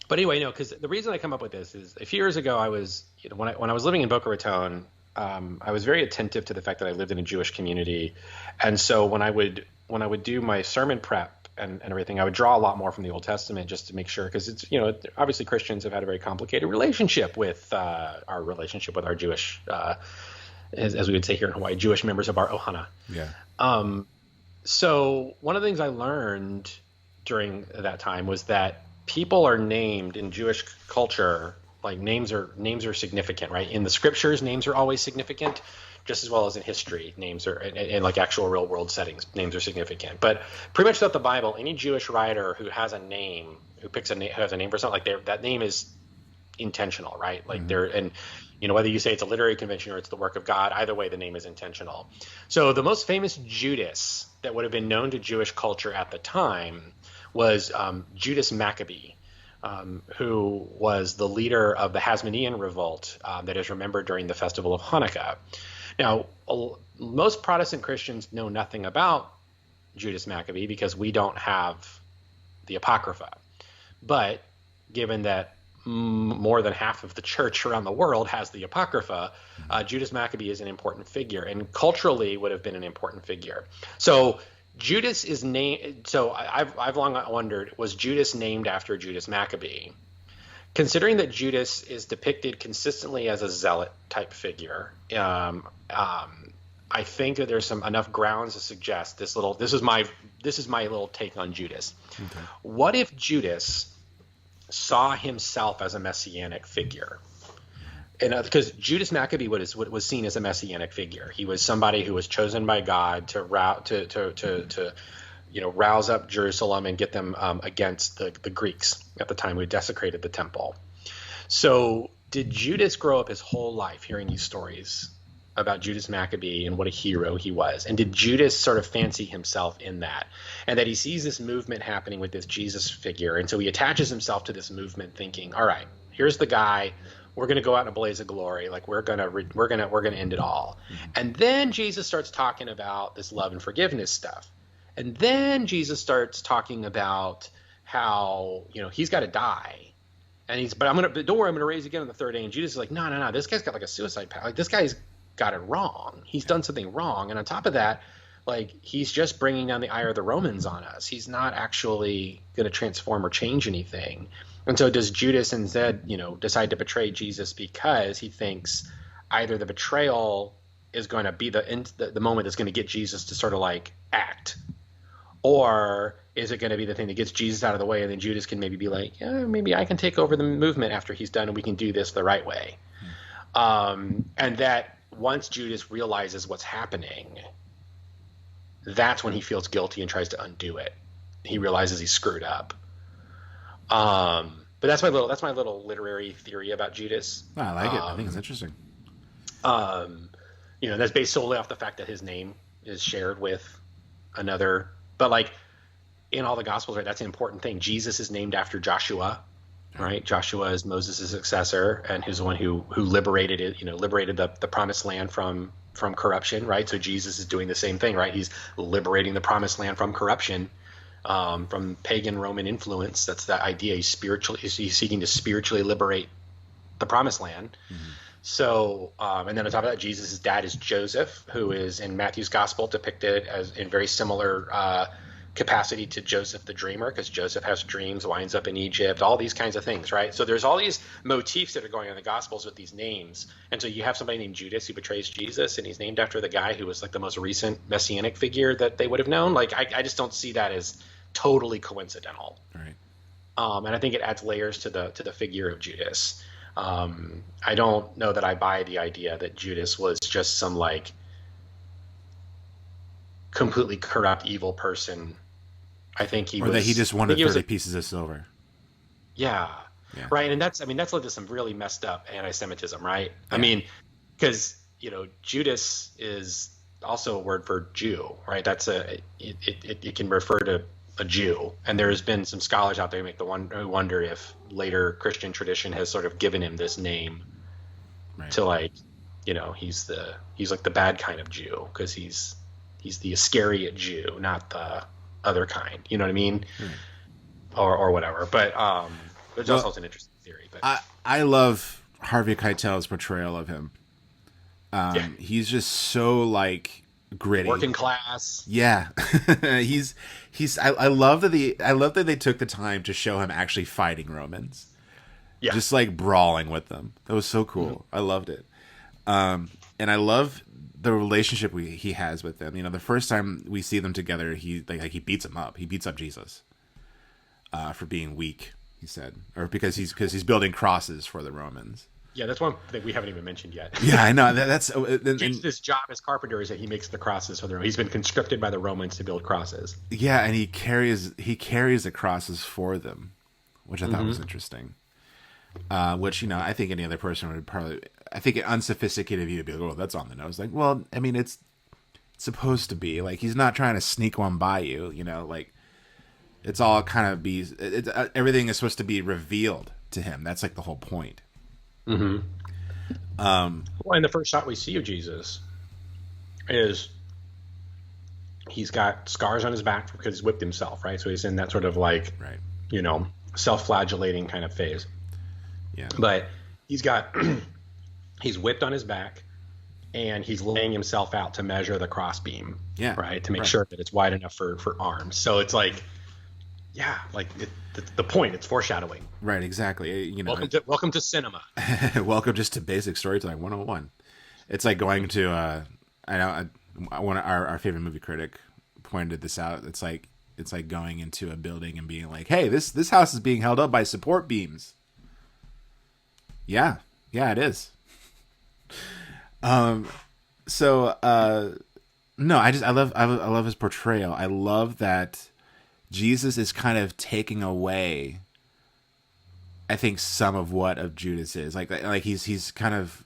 But anyway, no, because the reason I come up with this is a few years ago, I was, when I was living in Boca Raton, I was very attentive to the fact that I lived in a Jewish community, and so when I would do my sermon prep and everything, I would draw a lot more from the Old Testament just to make sure, because it's, obviously Christians have had a very complicated relationship with our Jewish, as we would say here in Hawaii, Jewish members of our ohana. Yeah. So one of the things I learned during that time was that people are named in Jewish culture, like names are significant, right? In the scriptures, names are always significant, just as well as in history. Names are, in like actual real world settings, names are significant. But pretty much throughout the Bible, any Jewish writer who has a name, who has a name for something, like that name is intentional, right? Like whether you say it's a literary convention or it's the work of God, either way, the name is intentional. So the most famous Judas that would have been known to Jewish culture at the time was Judas Maccabee, who was the leader of the Hasmonean revolt that is remembered during the festival of Hanukkah. Now, most Protestant Christians know nothing about Judas Maccabee because we don't have the Apocrypha. But given that more than half of the church around the world has the Apocrypha, Judas Maccabee is an important figure, and culturally would have been an important figure. So Judas is named. So I've long wondered, was Judas named after Judas Maccabee? Considering that Judas is depicted consistently as a zealot type figure, I think that there's enough grounds to suggest this is my little take on Judas. Okay. What if Judas saw himself as a messianic figure? And because Judas Maccabee was seen as a messianic figure, he was somebody who was chosen by God to rouse up Jerusalem and get them against the Greeks at the time who desecrated the temple. So did Judas grow up his whole life hearing these stories about Judas Maccabee and what a hero he was? And did Judas sort of fancy himself in that? And that he sees this movement happening with this Jesus figure, and so he attaches himself to this movement thinking, all right, here's the guy. We're going to go out in a blaze of glory. Like we're going to end it all. Mm-hmm. And then Jesus starts talking about this love and forgiveness stuff. And then Jesus starts talking about how, he's got to die. And don't worry, I'm going to raise again on the third day. And Judas is like, no. This guy's got like a suicide pact. Like this guy's got it wrong. He's done something wrong. And on top of that, like he's just bringing down the ire of the Romans on us. He's not actually going to transform or change anything. And so does Judas instead, decide to betray Jesus because he thinks either the betrayal is going to be the moment that's going to get Jesus to sort of like act, or is it going to be the thing that gets Jesus out of the way, and then Judas can maybe be like, yeah, maybe I can take over the movement after he's done, and we can do this the right way. And that once Judas realizes what's happening, that's when he feels guilty and tries to undo it. He realizes he's screwed up. But that's my little literary theory about Judas. Oh, I like it. I think it's interesting. That's based solely off the fact that his name is shared with another But like in all the Gospels, right, that's an important thing. Jesus is named after Joshua, right? Joshua is Moses' successor, and who's the one who liberated it, liberated the promised land from corruption, right? So Jesus is doing the same thing, right? He's liberating the promised land from corruption, from pagan Roman influence. That's the idea. He's seeking to spiritually liberate the promised land. Mm-hmm. So, and then on top of that, Jesus' dad is Joseph, who is in Matthew's gospel depicted as in very similar capacity to Joseph the dreamer, because Joseph has dreams, winds up in Egypt, all these kinds of things, right? So there's all these motifs that are going on in the Gospels with these names. And so you have somebody named Judas who betrays Jesus, and he's named after the guy who was like the most recent messianic figure that they would have known. Like, I just don't see that as totally coincidental. Right. And I think it adds layers to the figure of Judas. I don't know that I buy the idea that Judas was just some like completely corrupt, evil person. I think he that he just wanted 30 pieces of silver. Yeah. Right. And that's led to some really messed up anti-Semitism, right? Yeah. I mean, because, Judas is also a word for Jew, right? It can refer to a Jew. And there's been some scholars out there who wonder if later Christian tradition has sort of given him this name to like, he's like the bad kind of Jew, because he's the Iscariot Jew, not the other kind, you know what I mean? Or whatever. But there's also an interesting theory. But I love Harvey Keitel's portrayal of him. He's just so like gritty, working class. Yeah. I love that they took the time to show him actually fighting Romans. Yeah. Just like brawling with them. That was so cool. Mm-hmm. I loved it. And I love the relationship he has with them. The first time we see them together, he beats him up. He beats up Jesus for being weak, he said, or because he's building crosses for the Romans. Yeah, that's one thing we haven't even mentioned yet. Yeah, I know. That's Jesus' job as carpenter is that he makes the crosses for the Romans. He's been conscripted by the Romans to build crosses. Yeah, and he carries the crosses for them, which I thought was interesting. Which I think any other person would probably. I think an unsophisticated view would be like, "Oh, that's on the nose." Like, well, I mean, it's supposed to be like he's not trying to sneak one by you. Like it's all kind of everything is supposed to be revealed to him. That's like the whole point. Mm-hmm. Well, and the first shot we see of Jesus is he's got scars on his back because he's whipped himself, right? So he's in that sort of like, self-flagellating kind of phase. Yeah. But he's got, he's whipped on his back and he's laying himself out to measure the crossbeam, right? To make sure that it's wide enough for arms. So it's like, the point, it's foreshadowing. Right, exactly. Welcome to cinema. Welcome just to basic storytelling 101. It's like going to our favorite movie critic pointed this out. It's like going into a building and being like, "Hey, this house is being held up by support beams." Yeah, it is. No, I love his portrayal. I love that Jesus is kind of taking away, I think, some of what of Judas is. Like he's kind of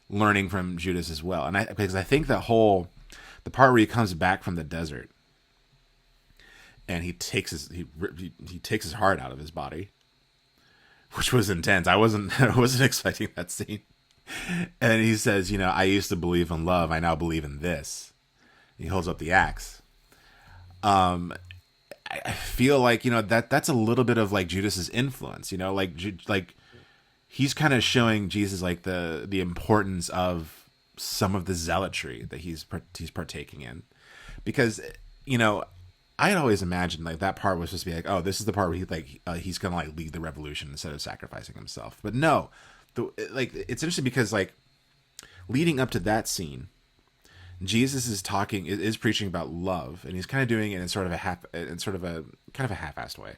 learning from Judas as well. And because I think the part where he comes back from the desert and he takes his heart out of his body, which was intense. I wasn't expecting that scene. And he says, "I used to believe in love. I now believe in this." He holds up the axe. I feel like that's a little bit of like Judas's influence. Like he's kind of showing Jesus like the importance of some of the zealotry that he's partaking in, because I had always imagined like that part was supposed to be like, oh, this is the part where he's gonna like lead the revolution instead of sacrificing himself. But no, it's interesting because like leading up to that scene, Jesus is preaching about love, and he's kind of doing it in sort of a half-assed way.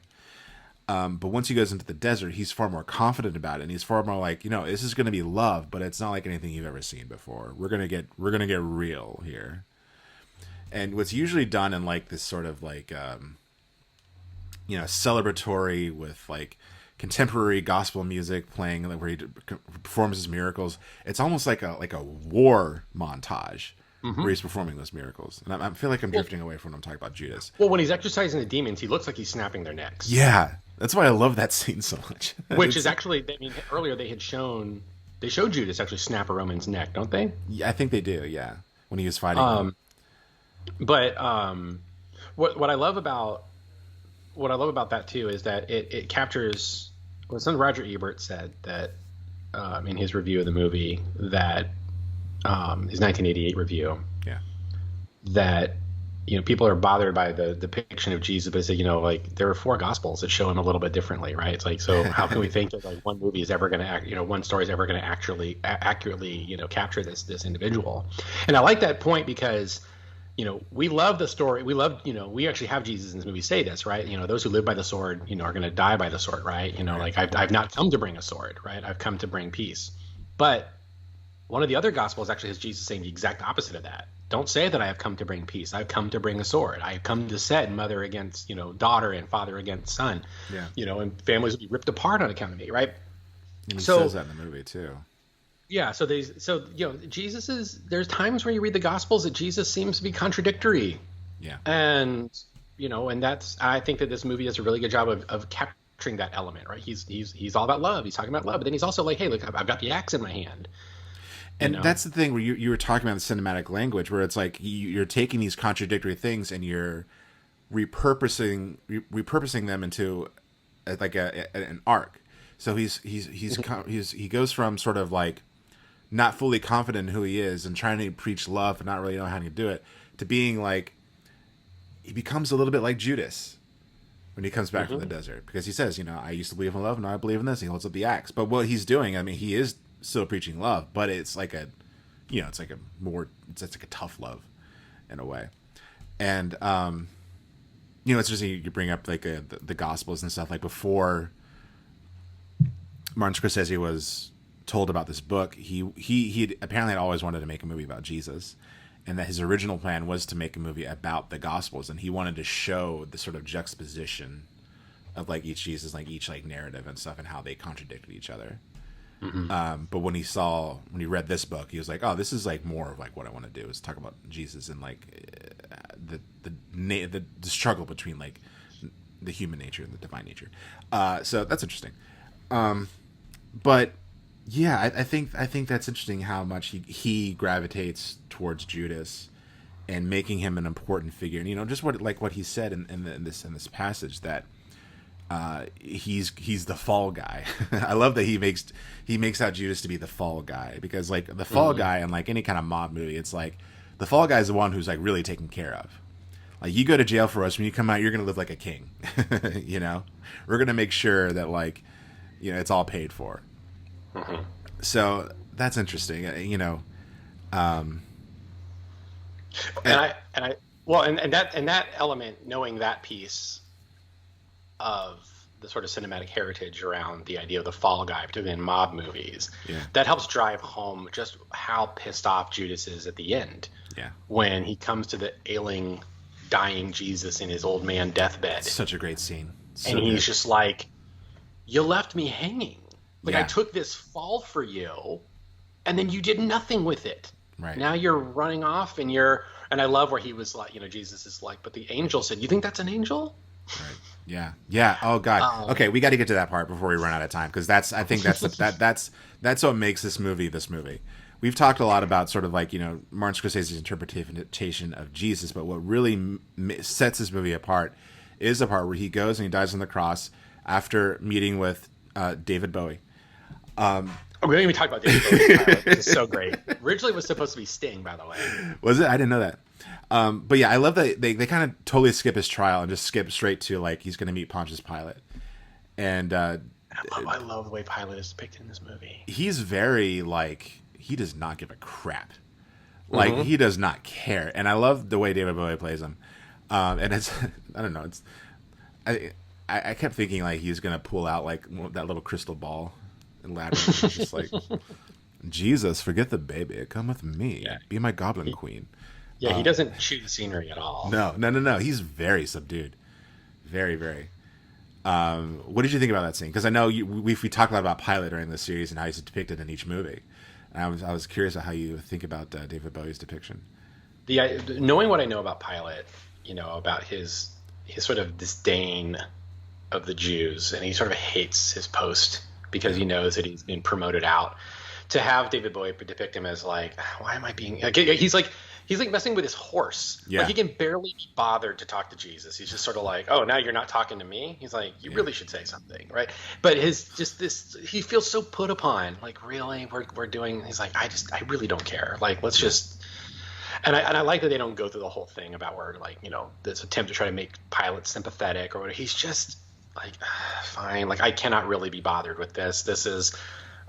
But once he goes into the desert, he's far more confident about it, and he's far more like, this is going to be love, but it's not like anything you've ever seen before. We're gonna get real here. And what's usually done in like this sort of like celebratory with like contemporary gospel music playing, like where he performs his miracles, it's almost like a war montage. where he's performing those miracles. And I feel like I'm drifting away from when I'm talking about Judas. Well, when he's exorcising the demons, he looks like he's snapping their necks. Yeah, that's why I love that scene so much. Which is actually, I mean, earlier they showed Judas actually snap a Roman's neck, don't they? Yeah, I think they do. Yeah, when he was fighting him. But what I love about that too is that it captures what son Roger Ebert said that in his review of the movie, that his 1988 review, that people are bothered by the depiction of Jesus, but they say, like, there are 4 gospels that show him a little bit differently, right? It's like, so how can we think that like one movie is ever going to one story is ever going to actually accurately capture this individual? And I like that point because we love the story. We love, we actually have Jesus in this movie say this, right? Those who live by the sword, are going to die by the sword, right? Like I've not come to bring a sword, right? I've come to bring peace. But one of the other gospels actually has Jesus saying the exact opposite of that. Don't say that I have come to bring peace. I've come to bring a sword. I have come to set mother against, daughter and father against son. Yeah. And families will be ripped apart on account of me, right? And he says that in the movie too. Yeah, Jesus is. There's times where you read the Gospels that Jesus seems to be contradictory. Yeah, and and I think that this movie does a really good job of capturing that element, right? He's all about love. He's talking about love, but then he's also like, hey, look, I've got the axe in my hand. And that's the thing where you were talking about the cinematic language, where it's like you're taking these contradictory things and you're repurposing them into like an arc. So he goes from sort of like not fully confident in who he is and trying to preach love but not really knowing how to do it, to being like, he becomes a little bit like Judas when he comes back from the desert, because he says, I used to believe in love, now I believe in this. He holds up the axe. But what he's doing, I mean, he is still preaching love, but it's like it's like a tough love in a way. And it's just, you bring up like the Gospels and stuff. Like before Martin Scorsese was told about this book, he apparently had always wanted to make a movie about Jesus, and that his original plan was to make a movie about the Gospels, and he wanted to show the sort of juxtaposition of like each Jesus, like each like narrative and stuff, and how they contradicted each other. But when he read this book, he was like, oh, this is like more of like what I want to do, is talk about Jesus and like the struggle between like the human nature and the divine nature. So that's interesting. But yeah, I think that's interesting how much he gravitates towards Judas and making him an important figure. And just what he said in this passage, that he's the fall guy. I love that he makes out Judas to be the fall guy, because like the fall guy in like any kind of mob movie, it's like the fall guy is the one who's like really taken care of. Like, you go to jail for us, when you come out, you're gonna live like a king. We're gonna make sure that like it's all paid for. So that's interesting. And that element, knowing that piece of the sort of cinematic heritage around the idea of the fall guy, particularly in mob movies, that helps drive home just how pissed off Judas is at the end. Yeah, when he comes to the ailing, dying Jesus in his old man deathbed. Such a great scene. And he's just like, you left me hanging. Like, I took this fall for you, and then you did nothing with it. Right. Now you're running off, and I love where he was like, Jesus is like, but the angel said, you think that's an angel? Right. Yeah. Yeah. Oh God. Okay. We got to get to that part before we run out of time. Cause I think that's what makes this movie. We've talked a lot about sort of like, Martin Scorsese's interpretation of Jesus, but what really sets this movie apart is the part where he goes and he dies on the cross after meeting with David Bowie. We didn't even talk about David Bowie. It's so great. Originally it was supposed to be Sting, by the way. Was it? I didn't know that. But yeah, I love that they kind of totally skip his trial and just skip straight to like he's going to meet Pontius Pilate. And I love the way Pilate is depicted in this movie. He's very like, he does not give a crap. Like he does not care. And I love the way David Bowie plays him. And it's, I don't know, it's, I kept thinking like he was going to pull out like that little crystal ball and labyrinth. It's just like, Jesus, forget the baby. Come with me. Yeah. Be my goblin queen. Yeah, he doesn't chew the scenery at all. No. He's very subdued. Very, very. What did you think about that scene? Because I know we talked a lot about Pilate during this series and how he's depicted in each movie. And I was curious about how you think about David Bowie's depiction. knowing what I know about Pilate, about his sort of disdain of the Jews, and he sort of hates his post because he knows that he's been promoted out. To have David Bowie depict him as like, why am I being? He's like messing with his horse. Yeah. Like he can barely be bothered to talk to Jesus. He's just sort of like, oh, now you're not talking to me. He's like, you really should say something, right? But he feels so put upon. Like, really, we're doing. He's like, I really don't care. Like, let's just. And I like that they don't go through the whole thing about where, like, this attempt to try to make Pilate sympathetic or whatever. He's just like, fine. Like, I cannot really be bothered with this. This is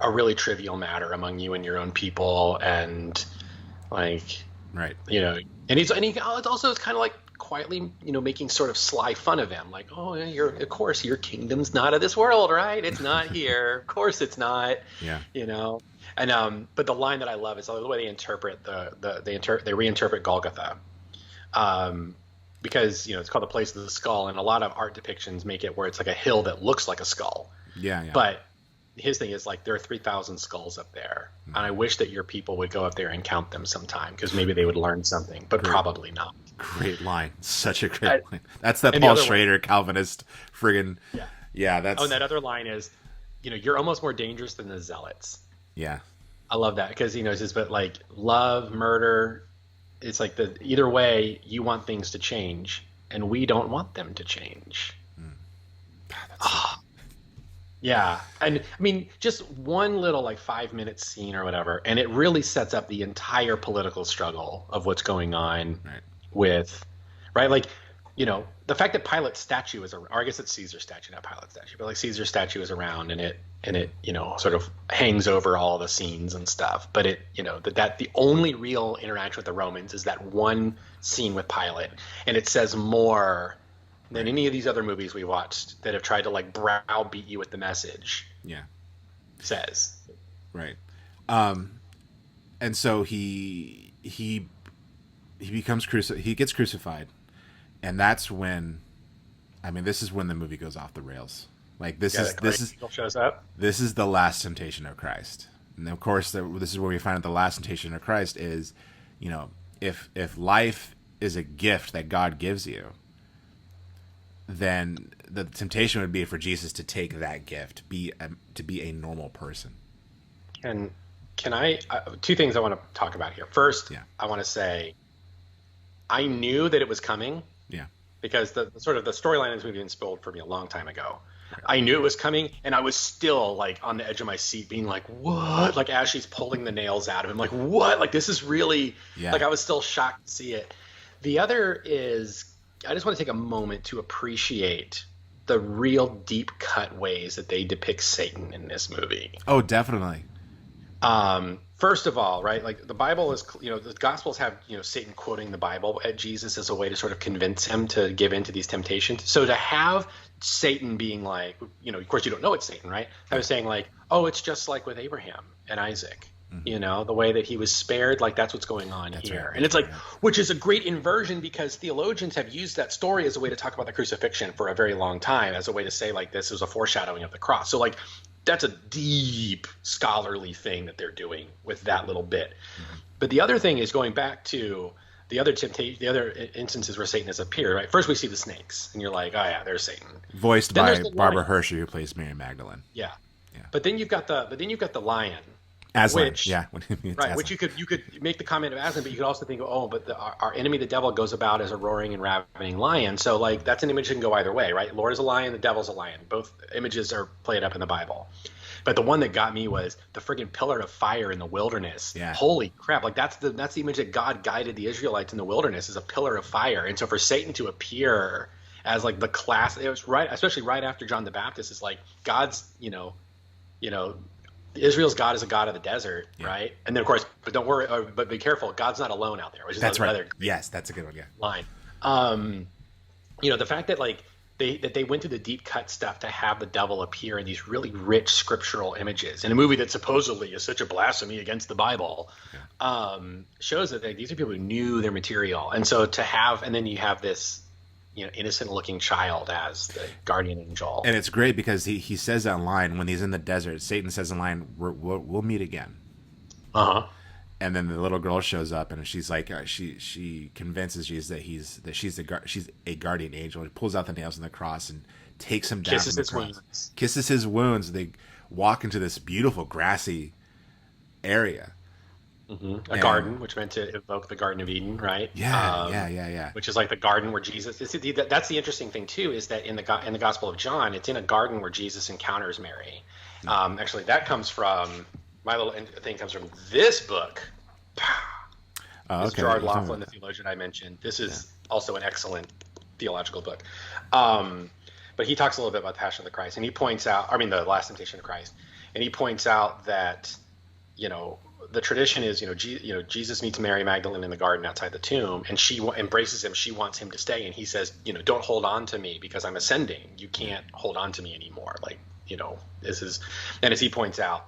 a really trivial matter among you and your own people, and like, right, and it's also kind of like quietly, making sort of sly fun of him, like, oh, of course your kingdom's not of this world, right? It's not here, of course it's not, yeah, and but the line that I love is the way they interpret they reinterpret Golgotha, because it's called the place of the skull, and a lot of art depictions make it where it's like a hill that looks like a skull, yeah. But his thing is like, there are 3,000 skulls up there, and I wish that your people would go up there and count them sometime, because maybe they would learn something, but probably not. Great line, such a great line. That's that Paul Schrader Calvinist friggin' yeah. That's and that other line is, you're almost more dangerous than the zealots. Yeah, I love that, because it's just, but like love, murder, it's like either way you want things to change, and we don't want them to change. Yeah, and I mean, just one little like 5-minute scene or whatever, and it really sets up the entire political struggle of what's going on with, right? Like, the fact that Pilate's statue is, or I guess it's Caesar's statue, not Pilate's statue, but like Caesar's statue is around, and it sort of hangs over all the scenes and stuff. But it, that the only real interaction with the Romans is that one scene with Pilate, and it says more than any of these other movies we watched that have tried to like browbeat you with the message. Yeah, says. Right, and so he becomes he gets crucified, and that's when, I mean, this is when the movie goes off the rails. Like this shows up. This is the last temptation of Christ, and of course, this is where we find out the last temptation of Christ is, if life is a gift that God gives you, then the temptation would be for Jesus to take that gift, to be a normal person. And can I two things I want to talk about here. First, I want to say I knew that it was coming. Yeah. Because the sort of the storyline of this movie been spoiled for me a long time ago. Right. I knew it was coming, and I was still like on the edge of my seat, being like, "What?" Like as she's pulling the nails out of him, like, "What?" Like this is really like I was still shocked to see it. The other is, I just want to take a moment to appreciate the real deep cut ways that they depict Satan in this movie. Oh, definitely. First of all, right, like the Bible is, the Gospels have, Satan quoting the Bible at Jesus as a way to sort of convince him to give in to these temptations. So to have Satan being like, of course you don't know it's Satan, right? I was saying like, oh, it's just like with Abraham and Isaac. Mm-hmm. The way that he was spared, like that's what's going on here. Right. And it's like, which is a great inversion, because theologians have used that story as a way to talk about the crucifixion for a very long time, as a way to say like this is a foreshadowing of the cross. So like that's a deep scholarly thing that they're doing with that little bit. Mm-hmm. But the other thing is going back to the other instances where Satan has appeared, right? First we see the snakes, and you're like, oh yeah, there's Satan. Voiced by Barbara Hershey, who plays Mary Magdalene. Yeah. But then you've got the lion. Aslan, right? Which you could make the comment of Aslan, but you could also think, but our enemy, the devil, goes about as a roaring and ravening lion. So like that's an image that can go either way, right? Lord is a lion, the devil's a lion. Both images are played up in the Bible. But the one that got me was the friggin' pillar of fire in the wilderness. Yeah. Holy crap! Like that's the image that God guided the Israelites in the wilderness, is a pillar of fire. And so for Satan to appear as like the class, it was right, especially right after John the Baptist, is like God's, Israel's God is a God of the desert, right? And then, of course, but don't worry, but be careful. God's not alone out there, which is another yes, that's a good one. Yeah, line. The fact that like they went through the deep cut stuff to have the devil appear in these really rich scriptural images in a movie that supposedly is such a blasphemy against the Bible, shows that these are people who knew their material, and so to have, and then you have this, innocent looking child as the guardian angel. And it's great because he says that line when he's in the desert. Satan says in line, we'll meet again. And then the little girl shows up, and she's like, she convinces Jesus that she's a guardian angel. He pulls out the nails in the cross and takes him down. Kisses from the his cross. wounds. Kisses his wounds. They walk into this beautiful grassy area. Mm-hmm. A garden, which meant to evoke the Garden of Eden, right? Yeah. Which is like the garden where Jesus. That's the interesting thing too, is that in the Gospel of John, it's in a garden where Jesus encounters Mary. Actually, that comes from my little thing. Comes from this book. This Gerard Laughlin, the theologian I mentioned. This is also an excellent theological book. But he talks a little bit about the Passion of the Christ, and he points out, the Last Temptation of Christ, and he points out that, the tradition is, Jesus meets Mary Magdalene in the garden outside the tomb, and she embraces him. She wants him to stay, and he says, don't hold on to me because I'm ascending. You can't hold on to me anymore. This is, and as he points out,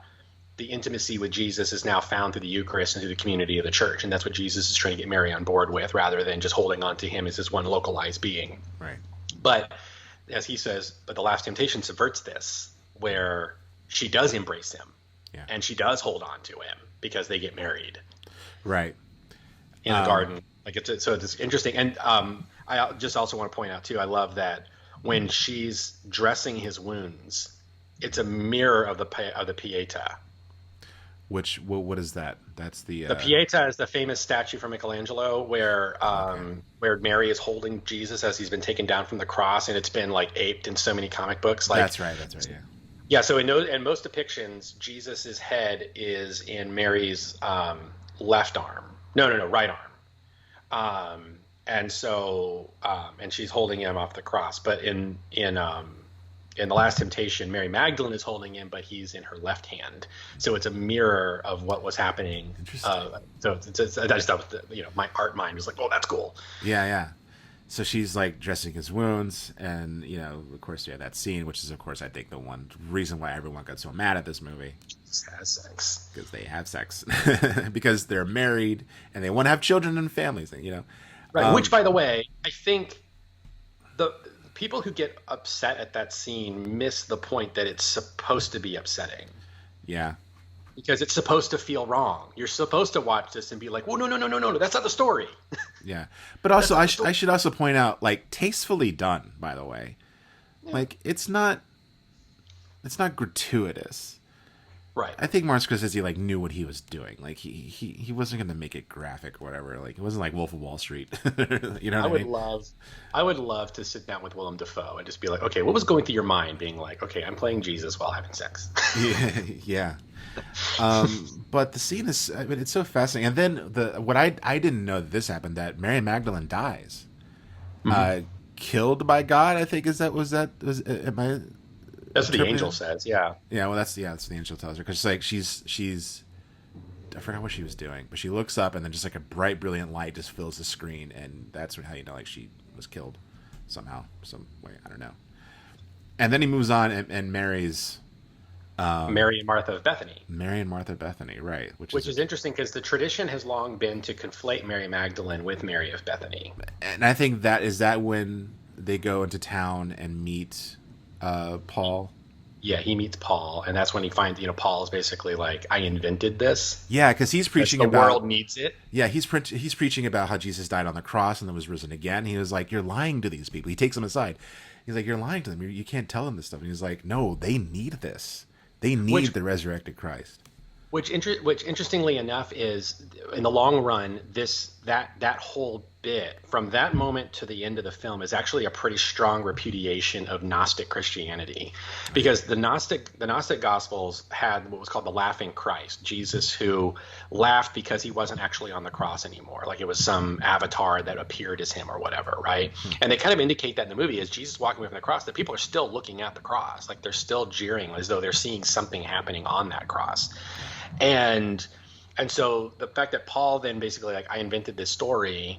the intimacy with Jesus is now found through the Eucharist and through the community of the church, and that's what Jesus is trying to get Mary on board with, rather than just holding on to him as this one localized being. Right. But as he says, but the Last Temptation subverts this, where she does embrace him, and she does hold on to him because they get married, right, in the garden. So it's interesting, and I just also want to point out too, I love that when she's dressing his wounds, it's a mirror of the Pietà. What is that? That's the Pietà is the famous statue from Michelangelo where Mary is holding Jesus as he's been taken down from the cross, and it's been aped in so many comic books. That's right. Yeah. Yeah. So in most depictions, Jesus's head is in Mary's left arm. No, right arm. And she's holding him off the cross. But in the Last Temptation, Mary Magdalene is holding him, but he's in her left hand. So it's a mirror of what was happening. Interesting. So I just thought, my art mind was like, oh, that's cool. Yeah. So she's dressing his wounds, and of course, that scene, which is of course I think the one reason why everyone got so mad at this movie. Has sex because they have sex because they're married and they want to have children and families. Right. Which, by the way, I think the people who get upset at that scene miss the point that it's supposed to be upsetting. Yeah. Because it's supposed to feel wrong. You're supposed to watch this and be like, well, no, that's not the story. Yeah. But also, I should also point out, tastefully done, by the way. Yeah. It's not gratuitous. Right. I think Martin Scorsese knew what he was doing. He wasn't going to make it graphic or whatever. It wasn't like Wolf of Wall Street. I would love to sit down with Willem Dafoe and just be like, okay, what was going through your mind being like, okay, I'm playing Jesus while having sex. Yeah. But the scene is, it's so fascinating. And then what I didn't know that this happened, that Mary Magdalene dies. Mm-hmm. Killed by God, I think. Am I... That's what the angel says, yeah. Yeah, well, that's what the angel tells her. Because she's I forgot what she was doing. But she looks up, and then just a bright, brilliant light just fills the screen. And that's how you know, she was killed somehow, some way. I don't know. And then he moves on and marries... Mary and Martha of Bethany. Mary and Martha of Bethany, right. Which is interesting because the tradition has long been to conflate Mary Magdalene with Mary of Bethany. And I think that when they go into town and meet... Paul. Yeah, he meets Paul, and that's when he finds, Paul is basically like, I invented this. Yeah, because he's preaching about... The world needs it. Yeah, he's preaching about how Jesus died on the cross and then was risen again. He was like, you're lying to these people. He takes them aside. He's like, you're lying to them. You can't tell them this stuff. And he's like, no, they need this. They need the resurrected Christ. Which interestingly enough is, in the long run, that whole bit from that moment to the end of the film is actually a pretty strong repudiation of Gnostic Christianity, because the Gnostic Gospels had what was called the laughing Christ, Jesus who laughed because he wasn't actually on the cross anymore, like it was some avatar that appeared as him or whatever, right? And they kind of indicate that in the movie as Jesus walking away from the cross, that people are still looking at the cross, like they're still jeering as though they're seeing something happening on that cross. And so the fact that Paul then basically I invented this story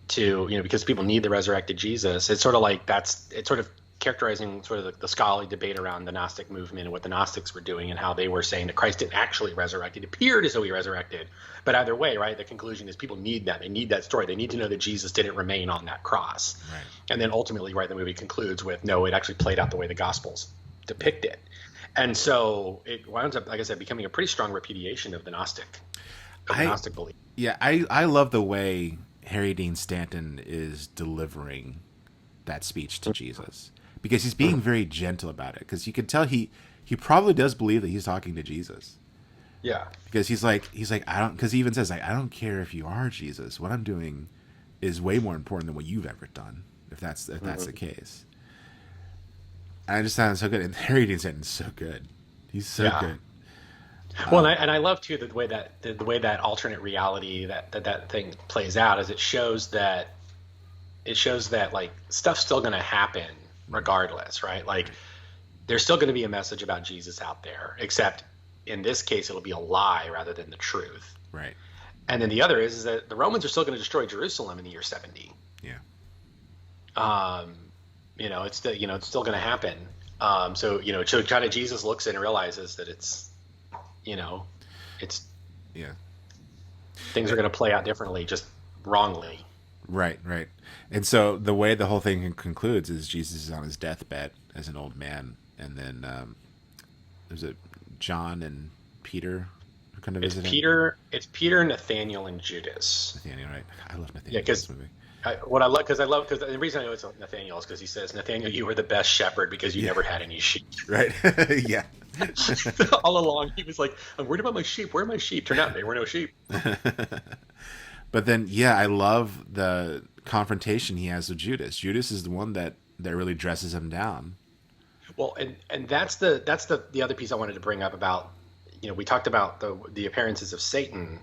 to, because people need the resurrected Jesus, it's sort of like it's sort of characterizing sort of the scholarly debate around the Gnostic movement and what the Gnostics were doing and how they were saying that Christ didn't actually resurrect. It appeared as though he resurrected. But either way, right, the conclusion is people need that. They need that story. They need to know that Jesus didn't remain on that cross. Right. And then ultimately, right, the movie concludes with, no, it actually played out the way the Gospels depict it. And so it winds up, like I said, becoming a pretty strong repudiation of the Gnostic of the Gnostic belief. Yeah, I love the way Harry Dean Stanton is delivering that speech to Jesus, because he's being very gentle about it, because you can tell he probably does believe that he's talking to Jesus. Yeah. Because he's like I don't, because he even says, like, I don't care if you are Jesus. What I'm doing is way more important than what you've ever done, if that's the case. And I just found it so good, and Harry Dean Stanton's so good. He's so good. Well, and I love too the way that alternate reality that thing plays out, is it shows that like stuff's still going to happen regardless, right? Like there's still going to be a message about Jesus out there, except in this case it'll be a lie rather than the truth. Right. And then the other is that the Romans are still going to destroy Jerusalem in the year 70. Yeah. It's still going to happen. So kind of Jesus looks in and realizes that it's things are going to play out differently, just wrongly. Right. And so the way the whole thing concludes is Jesus is on his deathbed as an old man, and then there's John and Peter who kind of visit him. It's Peter, Nathaniel, and Judas. Nathaniel, right? I love Nathaniel. Yeah, because the reason I know it's Nathaniel is because he says, Nathaniel, you were the best shepherd because you never had any sheep. Right. Yeah. All along he was like, I'm worried about my sheep. Where are my sheep? Turned out there were no sheep. But then, I love the confrontation he has with Judas. Judas is the one that really dresses him down. Well, and that's the other piece I wanted to bring up about, we talked about the appearances of Satan,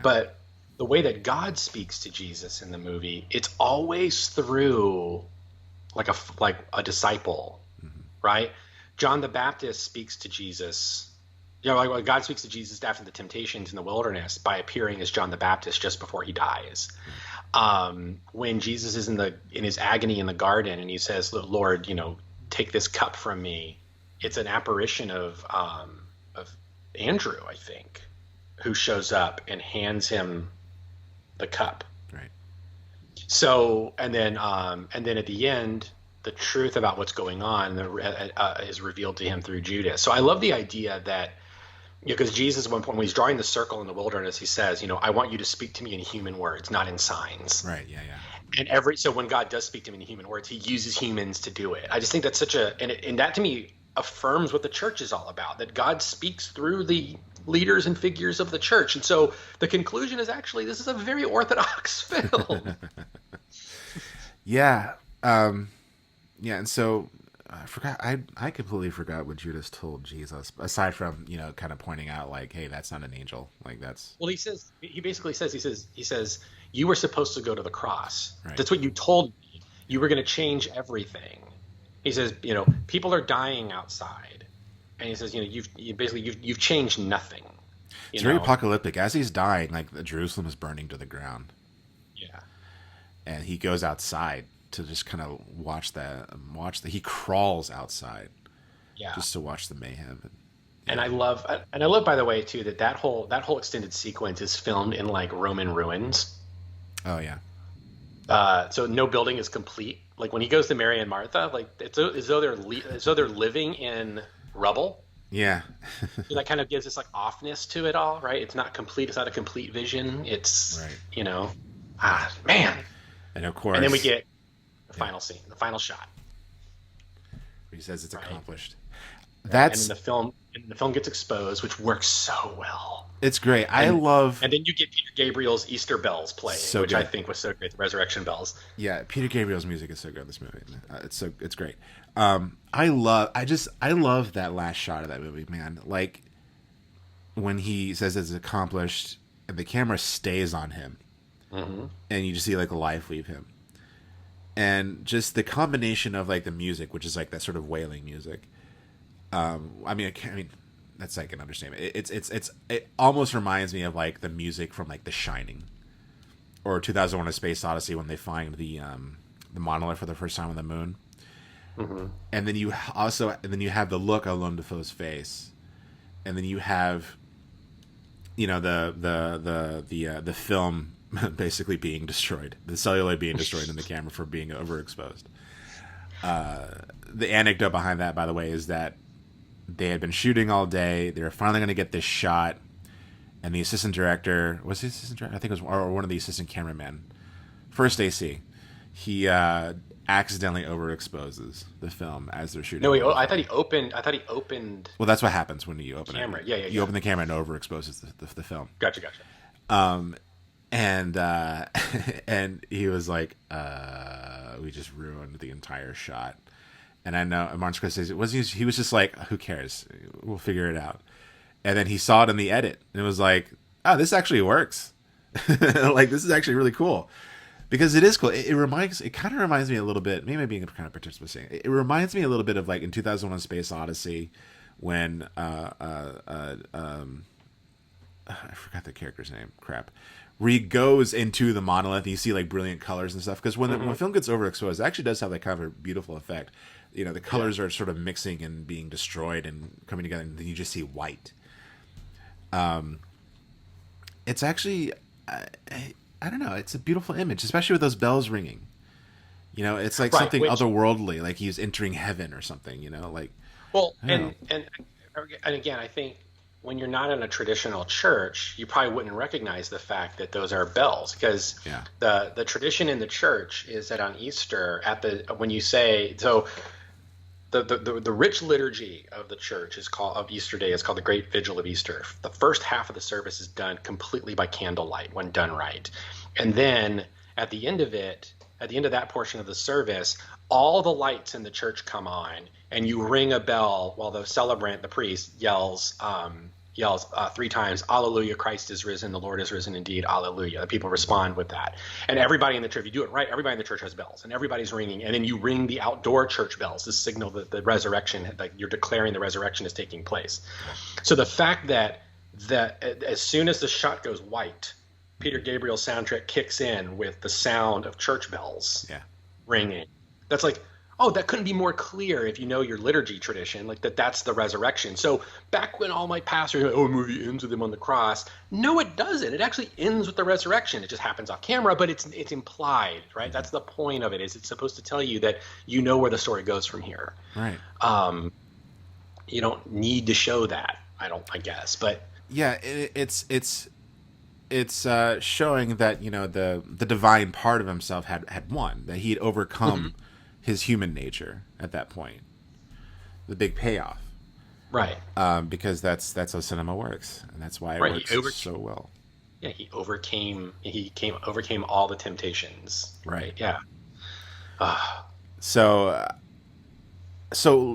but the way that God speaks to Jesus in the movie, it's always through like a disciple, right? John the Baptist speaks to Jesus. God speaks to Jesus after the temptations in the wilderness by appearing as John the Baptist just before he dies. When Jesus is in his agony in the garden and he says, Lord, take this cup from me. It's an apparition of Andrew, I think, who shows up and hands him the cup. Right. So, and then at the end, the truth about what's going on is revealed to him through Judas. So I love the idea that, because Jesus at one point when he's drawing the circle in the wilderness, he says, I want you to speak to me in human words, not in signs. Right. Yeah. And so when God does speak to him in human words, he uses humans to do it. I just think that's and that to me affirms what the church is all about, that God speaks through the leaders and figures of the church. And so the conclusion is actually, this is a very orthodox film. Yeah. And so I forgot. I completely forgot what Judas told Jesus. Aside from kind of pointing out like, hey, that's not an angel. Like that's. Well, he basically says, you were supposed to go to the cross. Right. That's what you told me. You were going to change everything. He says, people are dying outside, and he says, you've changed nothing. It's very apocalyptic. As he's dying, like Jerusalem is burning to the ground. Yeah. And he goes outside to just kind of watch he crawls outside, just to watch the mayhem. And I love, by the way, too, that whole extended sequence is filmed in like Roman ruins. Oh yeah. So no building is complete. Like when he goes to Mary and Martha, like it's as though they're living in rubble. Yeah. So that kind of gives this like offness to it all, right? It's not complete. It's not a complete vision. It's man. And of course. And then we get the final scene, the final shot. He says it's accomplished. That's and the film gets exposed, which works so well. It's great. And then you get Peter Gabriel's Easter bells playing, which I think was so great. The resurrection bells. Yeah, Peter Gabriel's music is so good in this movie. It's great. I love that last shot of that movie, man. Like when he says it's accomplished, and the camera stays on him, and you just see like life leave him, and just the combination of like the music, which is like that sort of wailing music. That's like an understatement. It almost reminds me of like the music from like The Shining, or 2001: A Space Odyssey when they find the monolith for the first time on the moon. And then you have the look on Willem Dafoe's face, and then you have the film basically being destroyed, the celluloid being destroyed in the camera for being overexposed. The anecdote behind that, by the way, is that they had been shooting all day. They were finally going to get this shot, and the assistant director was the assistant director. I think it was or one of the assistant cameramen. First AC, he accidentally overexposes the film as they're shooting. No, I thought he opened. Well, that's what happens when you open camera. it. Yeah. You open the camera and it overexposes the film. Gotcha. And and he was like, we just ruined the entire shot. And I know Martin Scorsese he was just like, who cares? We'll figure it out. And then he saw it in the edit and it was like, oh, this actually works. Like, this is actually really cool. Because it is cool. It kind of reminds me a little bit, maybe being kind of pretentious saying, it reminds me a little bit of like in 2001 Space Odyssey when I forgot the character's name. Crap. Where he goes into the monolith and you see like brilliant colors and stuff. Because when the film gets overexposed, it actually does have that kind of a beautiful effect. You know, the colors are sort of mixing and being destroyed and coming together, and then you just see white. It's actually, I don't know, it's a beautiful image, especially with those bells ringing. You know, it's like something otherworldly, like he's entering heaven or something, you know, like. Well, and again, I think when you're not in a traditional church, you probably wouldn't recognize the fact that those are bells, because the tradition in the church is that on Easter when you say so. The rich liturgy of the church of Easter Day is called the Great Vigil of Easter. The first half of the service is done completely by candlelight when done right. And then at the end of that portion of the service, all the lights in the church come on and you ring a bell while the celebrant, the priest, yells 3 times, "Alleluia, Christ is risen, the Lord is risen indeed, Alleluia." The people respond with that. And everybody in the church, if you do it right, everybody in the church has bells, and everybody's ringing. And then you ring the outdoor church bells to signal that the resurrection, like you're declaring the resurrection is taking place. So the fact that as soon as the shot goes white, Peter Gabriel's soundtrack kicks in with the sound of church bells ringing. That's like, oh, that couldn't be more clear if you know your liturgy tradition, like that's the resurrection. So back when all my pastors were like, oh, the movie ends with him on the cross. No, it doesn't. It actually ends with the resurrection. It just happens off camera, but it's implied, right? That's the point of it, is it's supposed to tell you that you know where the story goes from here. Right. You don't need to show that, I guess. But yeah, it's showing that, you know, the divine part of himself had won, that he'd overcome his human nature at that point. The big payoff, right? Because that's how cinema works, and that's why it works so well. Yeah, he overcame all the temptations. Right. Yeah. So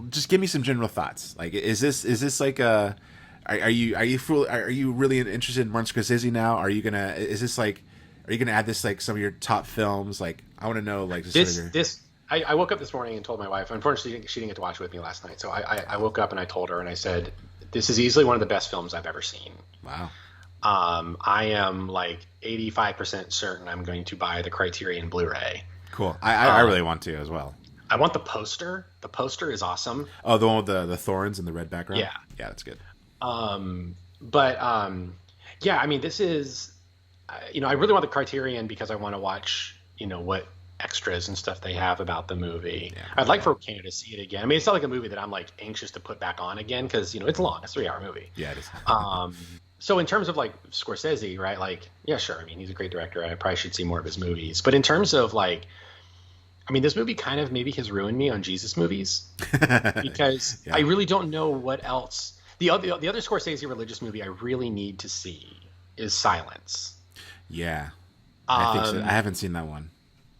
just give me some general thoughts. Like, is this like a? Are you really interested in Martin Scorsese now? Are you gonna add this like some of your top films? Like, I want to know like I woke up this morning and told my wife. Unfortunately, she didn't get to watch it with me last night. So I woke up and I told her, and I said, "This is easily one of the best films I've ever seen." Wow. I am like 85% certain I'm going to buy the Criterion Blu-ray. Cool. I really want to as well. I want the poster. The poster is awesome. Oh, the one with the thorns in the red background? Yeah. Yeah, that's good. Yeah, I mean, this is, I really want the Criterion because I want to watch, what extras and stuff they have about the movie. Yeah. I'd like for Kano to see it again. I mean, it's not like a movie that I'm like anxious to put back on again because, it's long. It's a 3-hour movie. Yeah, it is. So in terms of like Scorsese, right? Like, yeah, sure. I mean, he's a great director. I probably should see more of his movies. But in terms of like, I mean, this movie kind of maybe has ruined me on Jesus movies because I really don't know what else. The other Scorsese religious movie I really need to see is Silence. Yeah, I think so. I haven't seen that one.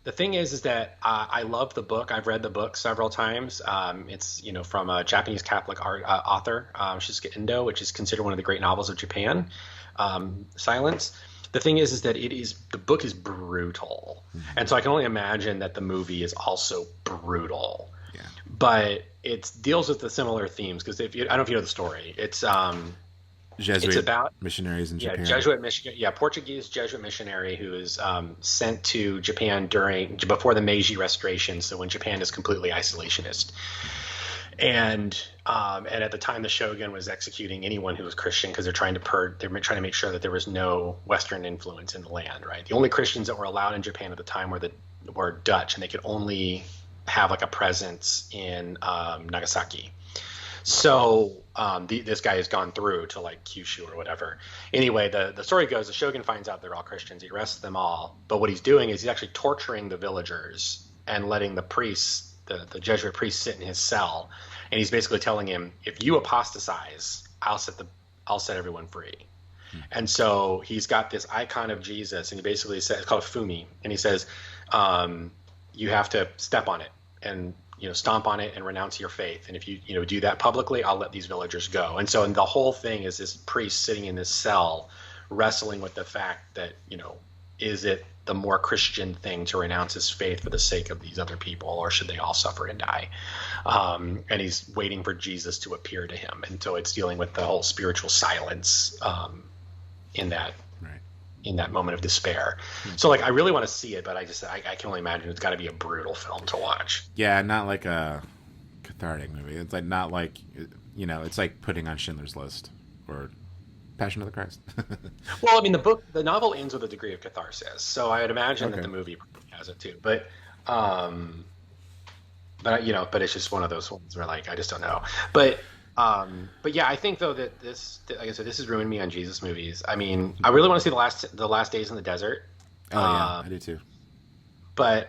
The thing is that I love the book. I've read the book several times. It's from a Japanese Catholic author, Shizuka Endo, which is considered one of the great novels of Japan. Silence. The thing is that the book is brutal, and so I can only imagine that the movie is also brutal. Yeah. But it deals with the similar themes because I don't know if you know the story. It's Jesuit it's about missionaries in Japan. Portuguese Jesuit missionary who is sent to Japan before the Meiji Restoration, so when Japan is completely isolationist. And at the time the shogun was executing anyone who was Christian because they're trying to make sure that there was no Western influence in the land, right? The only Christians that were allowed in Japan at the time were Dutch, and they could only have like a presence in Nagasaki. So this guy has gone through to like Kyushu or whatever. Anyway, the story goes, the shogun finds out they're all Christians. He arrests them all. But what he's doing is he's actually torturing the villagers and letting the priests, the Jesuit priest, sit in his cell. And he's basically telling him, if you apostatize, I'll set everyone free. And so he's got this icon of Jesus, and he basically says, it's called Fumi, and he says, you have to step on it and stomp on it and renounce your faith. And if you do that publicly, I'll let these villagers go. And so, and the whole thing is this priest sitting in this cell, wrestling with the fact that is it the more Christian thing to renounce his faith for the sake of these other people, or should they all suffer and die? And he's waiting for Jesus to appear to him, and so it's dealing with the whole spiritual silence in that moment of despair. So like I really want to see it, but I can only imagine it's got to be a brutal film to watch. Yeah, not like a cathartic movie. It's like not like it's like putting on Schindler's List or Passion of the Christ. Well, I mean the novel ends with a degree of catharsis, so I would imagine that the movie has it too. But it's just one of those ones where like I just don't know. But yeah, I think though that this, like I said, this has ruined me on Jesus movies. I mean, I really want to see the last days in the desert. Oh yeah, I do too. But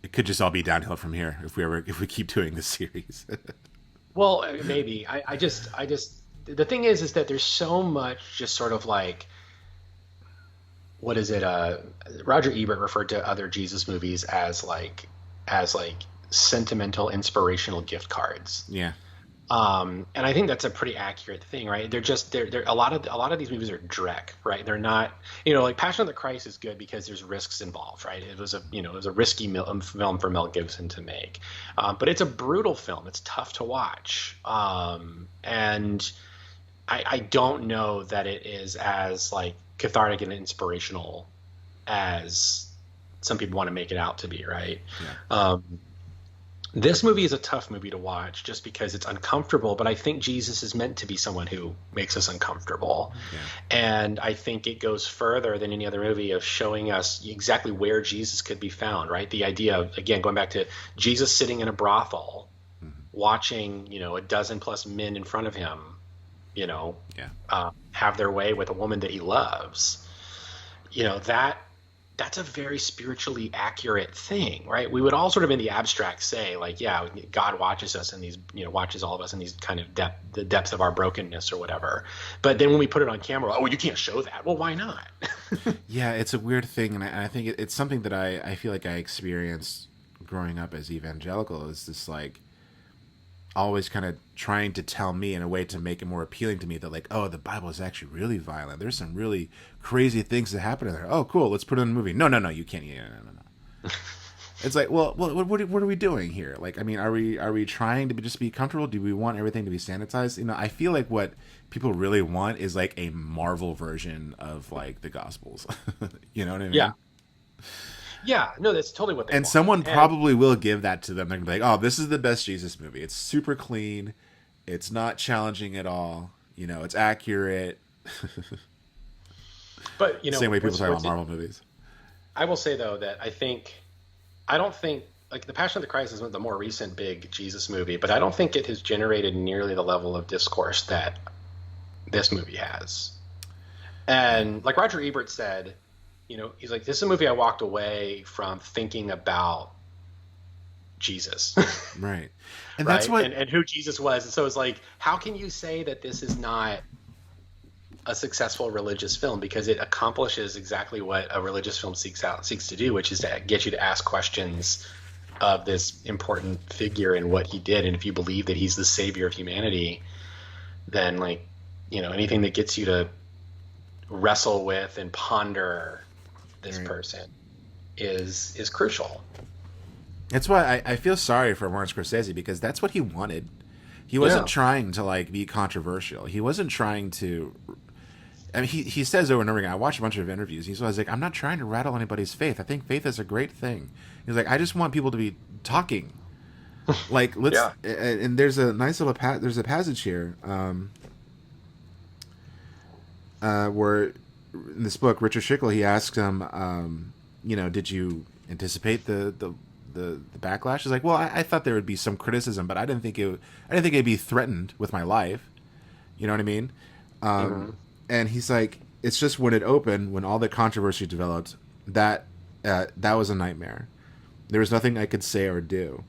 it could just all be downhill from here if we keep doing this series. Well, maybe. I just the thing is that there's so much just sort of like, what is it? Roger Ebert referred to other Jesus movies as like sentimental, inspirational gift cards. Yeah. And I think that's a pretty accurate thing, right? They're a lot of these movies are dreck, right? They're not, like Passion of the Christ is good because there's risks involved, right? It was a risky film for Mel Gibson to make, but it's a brutal film. It's tough to watch, and I don't know that it is as like cathartic and inspirational as some people want to make it out to be, right? Yeah. This movie is a tough movie to watch just because it's uncomfortable, but I think Jesus is meant to be someone who makes us uncomfortable. Yeah. And I think it goes further than any other movie of showing us exactly where Jesus could be found, right? The idea of, again, going back to Jesus sitting in a brothel, watching, a dozen plus men in front of him, have their way with a woman that he loves. That's a very spiritually accurate thing, right? We would all sort of in the abstract say like, yeah, God watches us in these, watches all of us in these kind of the depths of our brokenness or whatever. But then when we put it on camera, oh, you can't show that. Well, why not? Yeah, it's a weird thing. And I think it's something that I feel like I experienced growing up as evangelical, is this like always kind of trying to tell me in a way to make it more appealing to me that like, oh, the Bible is actually really violent. There's some really crazy things that happen in there. Oh, cool. Let's put it in a movie. No, you can't. No. It's like, well, what are we doing here? Like, I mean, are we trying to just be comfortable? Do we want everything to be sanitized? I feel like what people really want is like a Marvel version of like the Gospels. You know what I mean? Yeah. Yeah, no, that's totally what they want. And someone probably will give that to them. They're going to be like, oh, this is the best Jesus movie. It's super clean. It's not challenging at all. It's accurate. But, same way people talk about Marvel movies. I will say, though, that I don't think, like, The Passion of the Christ is the more recent big Jesus movie, but I don't think it has generated nearly the level of discourse that this movie has. And like Roger Ebert said, he's like, this is a movie I walked away from thinking about Jesus. Right. And that's what... And who Jesus was. And so it's like, how can you say that this is not a successful religious film? Because it accomplishes exactly what a religious film seeks to do, which is to get you to ask questions of this important figure and what he did. And if you believe that he's the savior of humanity, then like, anything that gets you to wrestle with and ponder this person is crucial. That's why I feel sorry for Martin Scorsese, because that's what he wanted. He wasn't trying to like be controversial. He wasn't trying to. I mean, he says over and over again. I watched a bunch of interviews. He's always like, "I'm not trying to rattle anybody's faith. I think faith is a great thing." He's like, "I just want people to be talking." Like, let's. Yeah. And there's a nice little there's a passage here, where in this book, Richard Schickel, he asks him, did you anticipate the the backlash. He's like, well, I thought there would be some criticism, but I didn't think it'd be threatened with my life. You know what I mean? And he's like, it's just when it opened, when all the controversy developed, that was a nightmare. There was nothing I could say or do.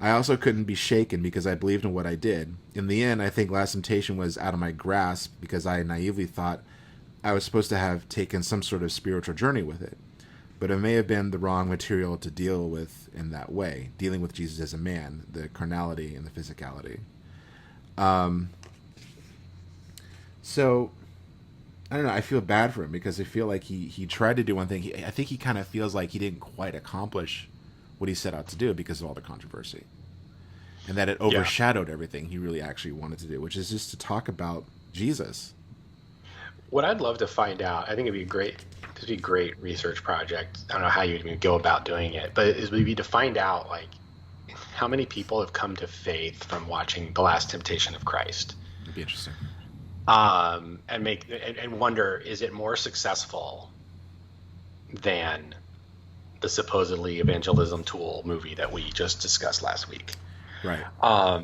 I also couldn't be shaken because I believed in what I did. In the end, I think Last Temptation was out of my grasp because I naively thought I was supposed to have taken some sort of spiritual journey with it. But it may have been the wrong material to deal with in that way, dealing with Jesus as a man, the carnality and the physicality. So, I don't know, I feel bad for him because I feel like he tried to do one thing. I think he kind of feels like he didn't quite accomplish what he set out to do because of all the controversy. And that it overshadowed everything he really actually wanted to do, which is just to talk about Jesus. What I'd love to find out, I think it'd be a great research project. I don't know how you'd even go about doing it, but it would be to find out like how many people have come to faith from watching The Last Temptation of Christ. It'd be interesting. And wonder, is it more successful than the supposedly evangelism tool movie that we just discussed last week? Right. I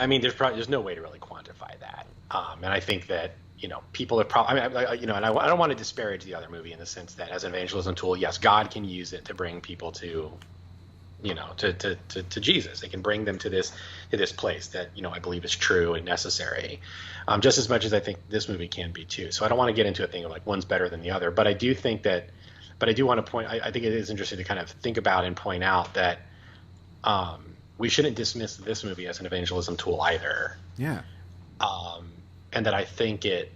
mean, there's no way to really quantify that. And I think that, people have probably, and I don't want to disparage the other movie in the sense that as an evangelism tool, yes, God can use it to bring people to Jesus. They can bring them to this place that, I believe is true and necessary, just as much as I think this movie can be too. So I don't want to get into a thing of like one's better than the other, but I do want to point, I think it is interesting to kind of think about and point out that we shouldn't dismiss this movie as an evangelism tool either. Yeah. And that I think it,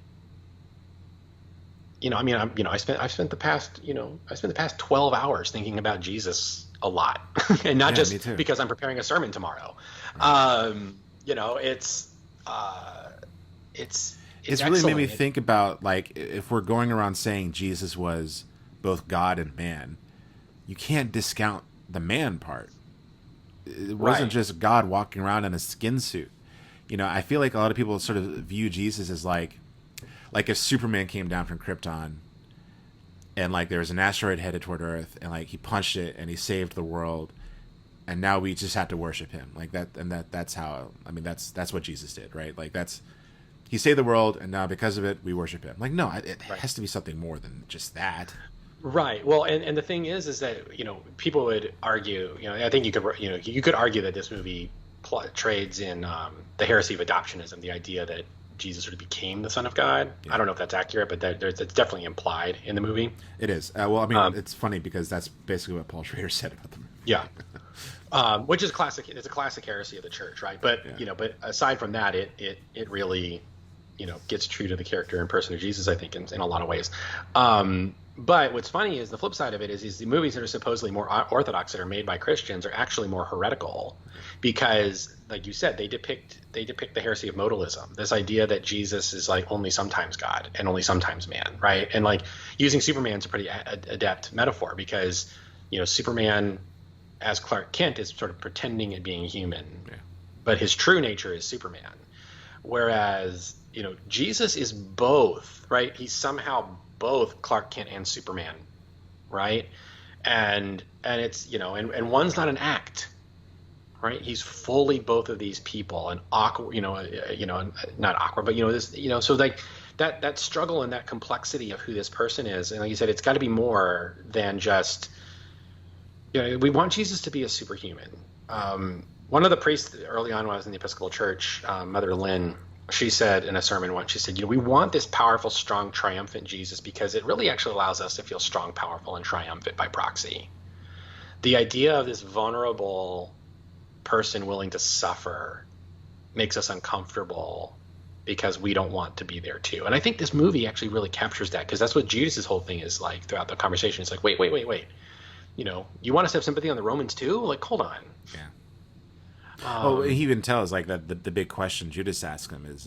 I spent the past 12 hours thinking about Jesus a lot, and not just because I'm preparing a sermon tomorrow. Right. It's really made me think about, like, if we're going around saying Jesus was both God and man, you can't discount the man part. It wasn't just God walking around in a skin suit. I feel like a lot of people sort of view Jesus as like if Superman came down from Krypton and like there was an asteroid headed toward Earth and like he punched it and he saved the world and now we just have to worship him like that. And that's how, that's what Jesus did, right? Like he saved the world and now because of it, we worship him. Like, no, it has to be something more than just that. Right. Well, and the thing is that, people would argue, I think you could argue that this movie trades in the heresy of adoptionism, the idea that Jesus sort of became the Son of God. Yeah. I don't know if that's accurate, but it's definitely implied in the movie. It is. It's funny because that's basically what Paul Schrader said about the movie. Yeah. Which is classic. It's a classic heresy of the church, right? But but aside from that, it really, gets true to the character and person of Jesus, I think, in a lot of ways. But what's funny is the flip side of it is the movies that are supposedly more orthodox that are made by Christians are actually more heretical because, like you said, they depict the heresy of modalism, this idea that Jesus is like only sometimes God and only sometimes man, right? And like using Superman's a pretty adept metaphor because, Superman as Clark Kent is sort of pretending at being human, but his true nature is Superman. Whereas, Jesus is both, right? He's somehow both Clark Kent and Superman, right? And it's, and one's not an act, right? He's fully both of these people, and awkward, not awkward, but this, so like that struggle and that complexity of who this person is, and like you said, it's got to be more than just, we want Jesus to be a superhuman. One of the priests early on when I was in the Episcopal Church, Mother Lynn, she said in a sermon once, she said, we want this powerful, strong, triumphant Jesus because it really actually allows us to feel strong, powerful, and triumphant by proxy. The idea of this vulnerable person willing to suffer makes us uncomfortable because we don't want to be there too. And I think this movie actually really captures that because that's what Judas's whole thing is like throughout the conversation. It's like, wait. You want us to have sympathy on the Romans too? Like, hold on. Yeah. He even tells like that the big question Judas asks him is,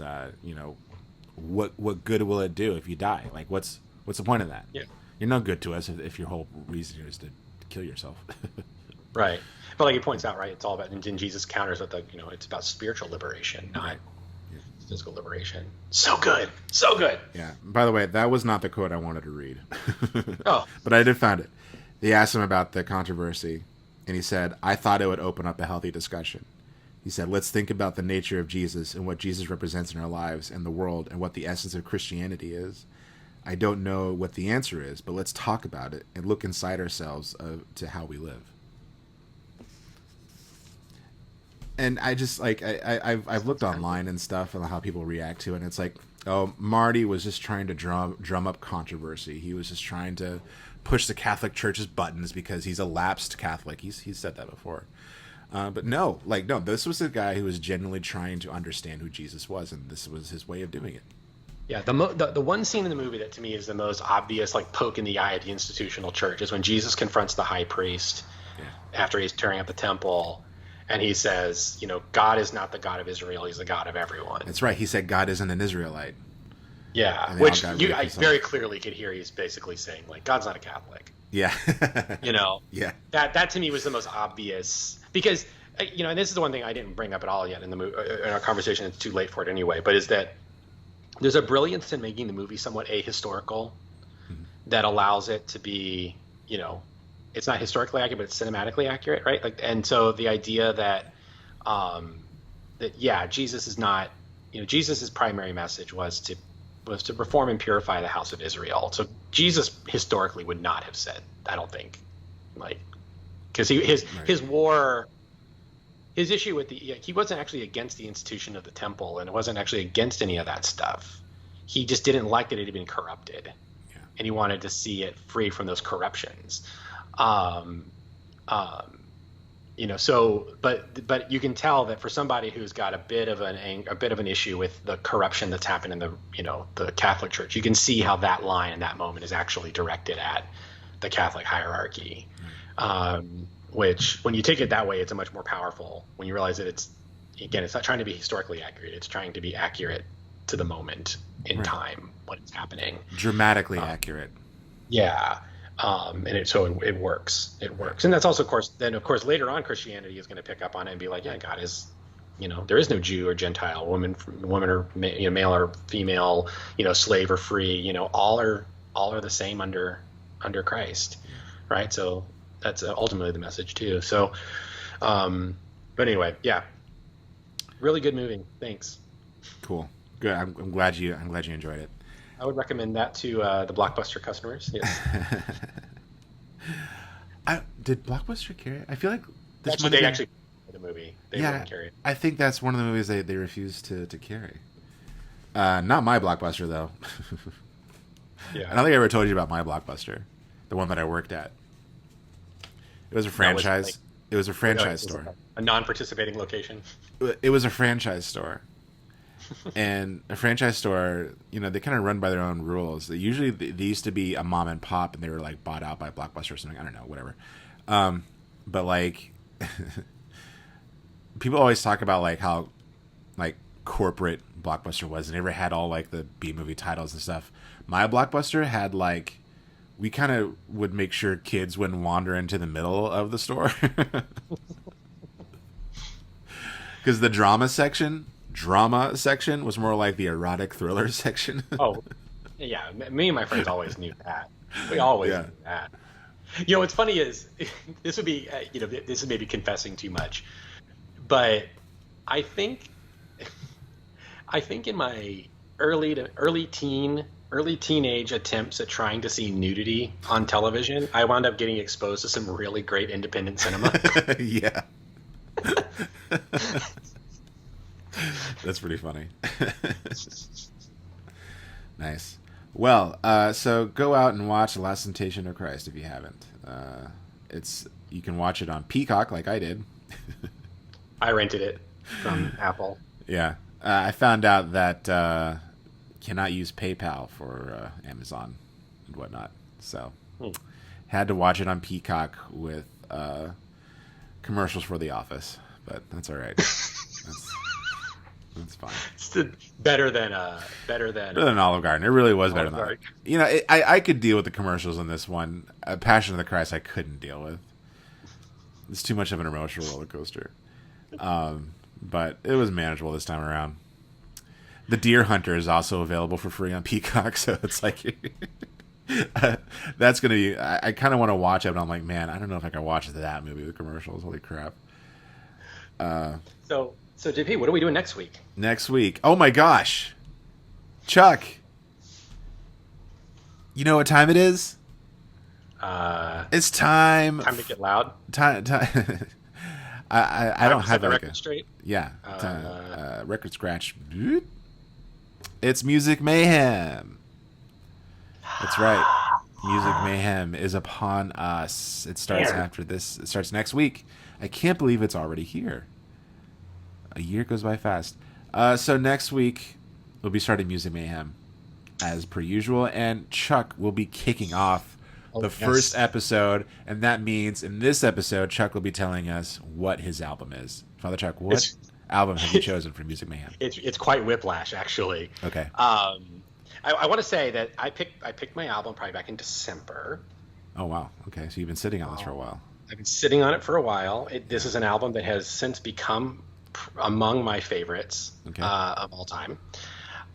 what good will it do if you die? Like, what's the point of that? Yeah. You're no good to us if your whole reason is to kill yourself. Right. But like he points out, right, it's all about, and Jesus counters with it's about spiritual liberation, not physical liberation. So good. Yeah. By the way, that was not the quote I wanted to read. Oh. But I did find it. They asked him about the controversy, and he said, I thought it would open up a healthy discussion. He said, let's think about the nature of Jesus and what Jesus represents in our lives and the world and what the essence of Christianity is. I don't know what the answer is, but let's talk about it and look inside ourselves to how we live. And I just like I've looked online and stuff and how people react to it, and it's like, oh, Marty was just trying to drum up controversy. He was just trying to push the Catholic Church's buttons because he's a lapsed Catholic. He's said that before. But no, this was a guy who was genuinely trying to understand who Jesus was, and this was his way of doing it. Yeah, the one scene in the movie that to me is the most obvious, like, poke in the eye at the institutional church is when Jesus confronts the high priest after he's tearing up the temple, and he says, you know, God is not the God of Israel; He's the God of everyone. That's right. He said God isn't an Israelite. Yeah, which I very clearly could hear he's basically saying, like, God's not a Catholic. Yeah. You know. Yeah. That to me was the most obvious, because, you know, and this is the one thing I didn't bring up at all yet in our conversation. It's too late for it anyway. But is that there's a brilliance in making the movie somewhat ahistorical that allows it to be, you know, it's not historically accurate, but it's cinematically accurate, right? Like, and so the idea that, Jesus is not, you know, Jesus's primary message was to reform and purify the house of Israel. So Jesus historically would not have said, I don't think, like, because his issue with he wasn't actually against the institution of the temple, and it wasn't actually against any of that stuff. He just didn't like that it had been corrupted, and he wanted to see it free from those corruptions. You know, so but you can tell that for somebody who's got a bit of an issue with the corruption that's happened in the Catholic Church, you can see how that line in that moment is actually directed at the Catholic hierarchy. Which, when you take it that way, it's a much more powerful, when you realize that it's not trying to be historically accurate. It's trying to be accurate to the moment in time when it's happening. Dramatically accurate. Yeah. And it works. It works. And that's also, of course, later on, Christianity is going to pick up on it and be like, yeah, God is, you know, there is no Jew or Gentile, woman or male or female, you know, slave or free, you know, all are the same under Christ. Right. So that's ultimately the message too. So, but anyway, yeah, really good movie. Thanks. Cool. Good. I'm glad you enjoyed it. I would recommend that to the Blockbuster customers. Yes. Did Blockbuster carry it? I feel like they actually the movie. They wouldn't carry it. I think that's one of the movies they refused to carry. Not my Blockbuster though. Yeah. I don't think I ever told you about my Blockbuster, the one that I worked at. It was a franchise. It was a franchise store. A non-participating location. It was a franchise store. And a franchise store, you know, they kind of run by their own rules. They used to be a mom and pop, and they were like bought out by Blockbuster or something. I don't know, whatever. But like, people always talk about like how like corporate Blockbuster was, and never had all like the B movie titles and stuff. My Blockbuster had like, we kind of would make sure kids wouldn't wander into the middle of the store, because the drama section was more like the erotic thriller section. Oh, yeah. Me and my friends always knew that. We always knew that. You know, what's funny is, this would be, this is maybe confessing too much, but I think in my early teenage attempts at trying to see nudity on television, I wound up getting exposed to some really great independent cinema. Yeah. That's pretty funny. Nice. Well, so go out and watch The Last Temptation of Christ if you haven't. You can watch it on Peacock like I did. I rented it from Apple. Yeah. I found out that cannot use PayPal for Amazon and whatnot. So had to watch it on Peacock with commercials for The Office, but that's all right. That's fine. It's better than Olive Garden. It really was better than that. You know, I could deal with the commercials on this one. Passion of the Christ, I couldn't deal with. It's too much of an emotional roller coaster. But it was manageable this time around. The Deer Hunter is also available for free on Peacock, so it's like That's gonna be. I kind of want to watch it, but I'm like, man, I don't know if I can watch that movie with commercials. Holy crap! So JP, what are we doing next week? Next week. Oh my gosh, Chuck. You know what time it is? It's time. Time to get loud. Time. I don't have the like record straight. Yeah. Record scratch. It's Music Mayhem. That's right. Music Mayhem is upon us. It starts after this. It starts next week. I can't believe it's already here. A year goes by fast. So next week we'll be starting Music Mayhem as per usual, and Chuck will be kicking off the first episode, and that means in this episode Chuck will be telling us what his album is. Father Chuck, what album have you chosen for Music Mayhem? It's quite whiplash, actually. Okay. I want to say that I picked my album probably back in December. Oh wow. Okay, so you've been sitting on this for a while. I've been sitting on it for a while. This is an album that has since become among my favorites of all time.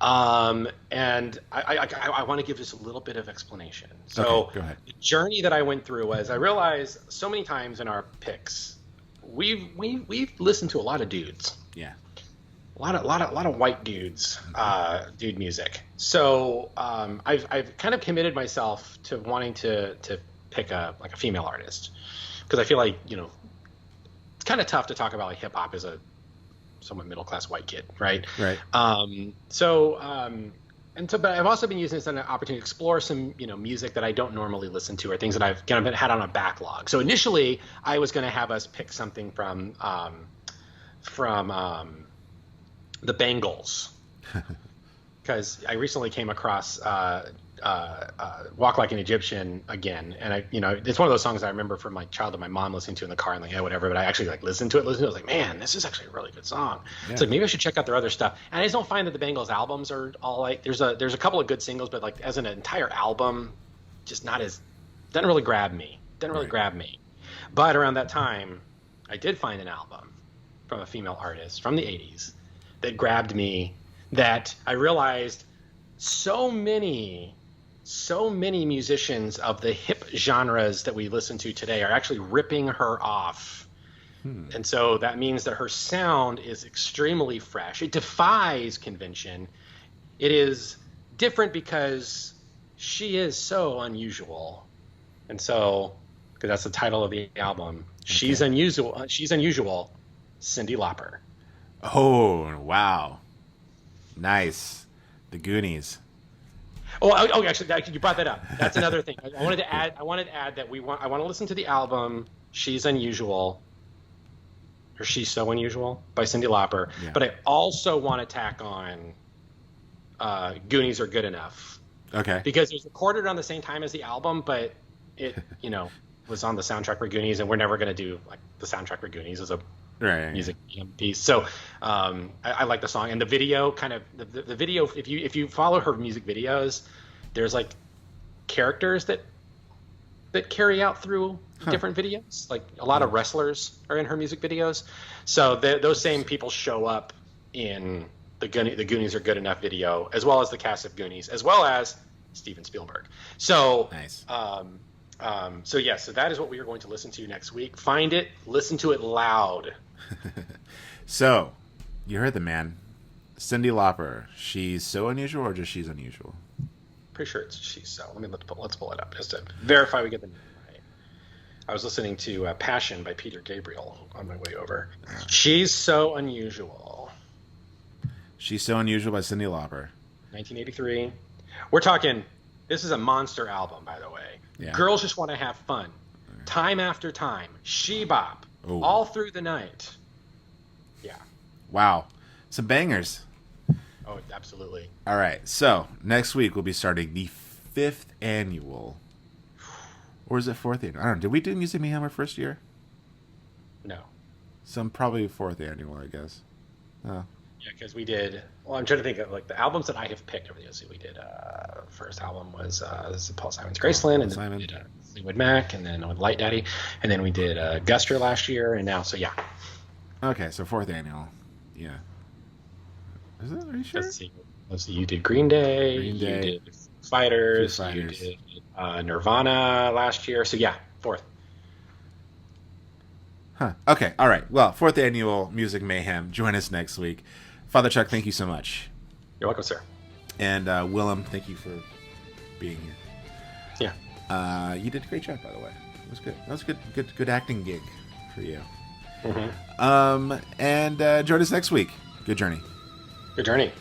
And I want to give just a little bit of explanation. So go ahead. The journey that I went through was I realized so many times in our picks we've listened to a lot of dudes. Yeah. A lot of white dudes, dude music. So I've kind of committed myself to wanting to pick a female artist, because I feel like, you know, it's kind of tough to talk about like hip hop as a somewhat middle class white kid, right? Right. But I've also been using this as an opportunity to explore some, you know, music that I don't normally listen to, or things that I've kind of had on a backlog. So initially, I was going to have us pick something from the Bangles, because I recently came across "Walk Like an Egyptian" again, and it's one of those songs I remember from my childhood, my mom listening to in the car and like, yeah, whatever. But I actually listened to it. I was like, man, this is actually a really good song. Yeah. It's like, maybe I should check out their other stuff. And I just don't find that the Bangles albums are all like, there's a couple of good singles, but like as an entire album, just doesn't really grab me. But around that time, I did find an album from a female artist from the 80s that grabbed me, that I realized so many musicians of the hip genres that we listen to today are actually ripping her off. And so that means that her sound is extremely fresh. It defies convention. It is different because she is so unusual. And so, because that's the title of the album, She's Unusual, Cyndi Lauper. Oh, wow. Nice. The Goonies. Oh, actually, you brought that up. That's another thing. I wanted to add that I want to listen to the album She's Unusual, or She's So Unusual by Cyndi Lauper. Yeah. But I also want to tack on Goonies Are Good Enough. Okay. Because it was recorded around the same time as the album, but it, was on the soundtrack for Goonies, and we're never going to do like the soundtrack for Goonies as a music piece. So I like the song, and the video the video, if you follow her music videos, there's like characters that carry out through different videos. Like a lot of wrestlers are in her music videos. So those same people show up in the Goonies Are Good Enough video, as well as the cast of Goonies, as well as Steven Spielberg. So nice. So that is what we are going to listen to next week. Find it, listen to it loud. So, you heard the man, Cyndi Lauper. She's so unusual, or just She's Unusual? Pretty sure it's She's So. Let's pull it up just to verify we get the name right. I was listening to Passion by Peter Gabriel on my way over. She's So Unusual. She's So Unusual by Cyndi Lauper. 1983. We're talking. This is a monster album, by the way. Yeah. Girls Just Want to Have Fun. Time After Time. She Bop. Ooh. All Through the Night. Yeah. Wow. Some bangers. Oh, absolutely. All right. So, next week we'll be starting the 5th annual. Or is it 4th annual? I don't know. Did we do Music Mayhem our first year? No. Some probably 4th annual, I guess. Oh. Yeah, because we did. Well, I'm trying to think of like the albums that I have picked over the years. We did. First album was this is Paul Simon's Graceland, and then we did Fleetwood Mac, and then with Light Daddy, and then we did Guster last year, and now yeah. Okay, so 4th annual. Yeah. Is it? Are you sure? Let's see. You did Green Day. You did Fighters. Foo Fighters. You did Nirvana last year. So yeah, fourth. Huh. Okay. All right. Well, fourth annual Music Mayhem. Join us next week. Father Chuck, thank you so much. You're welcome, sir. And Willem, thank you for being here. Yeah. You did a great job, by the way. It was good. That was a good acting gig for you. Mm-hmm. And join us next week. Good journey. Good journey.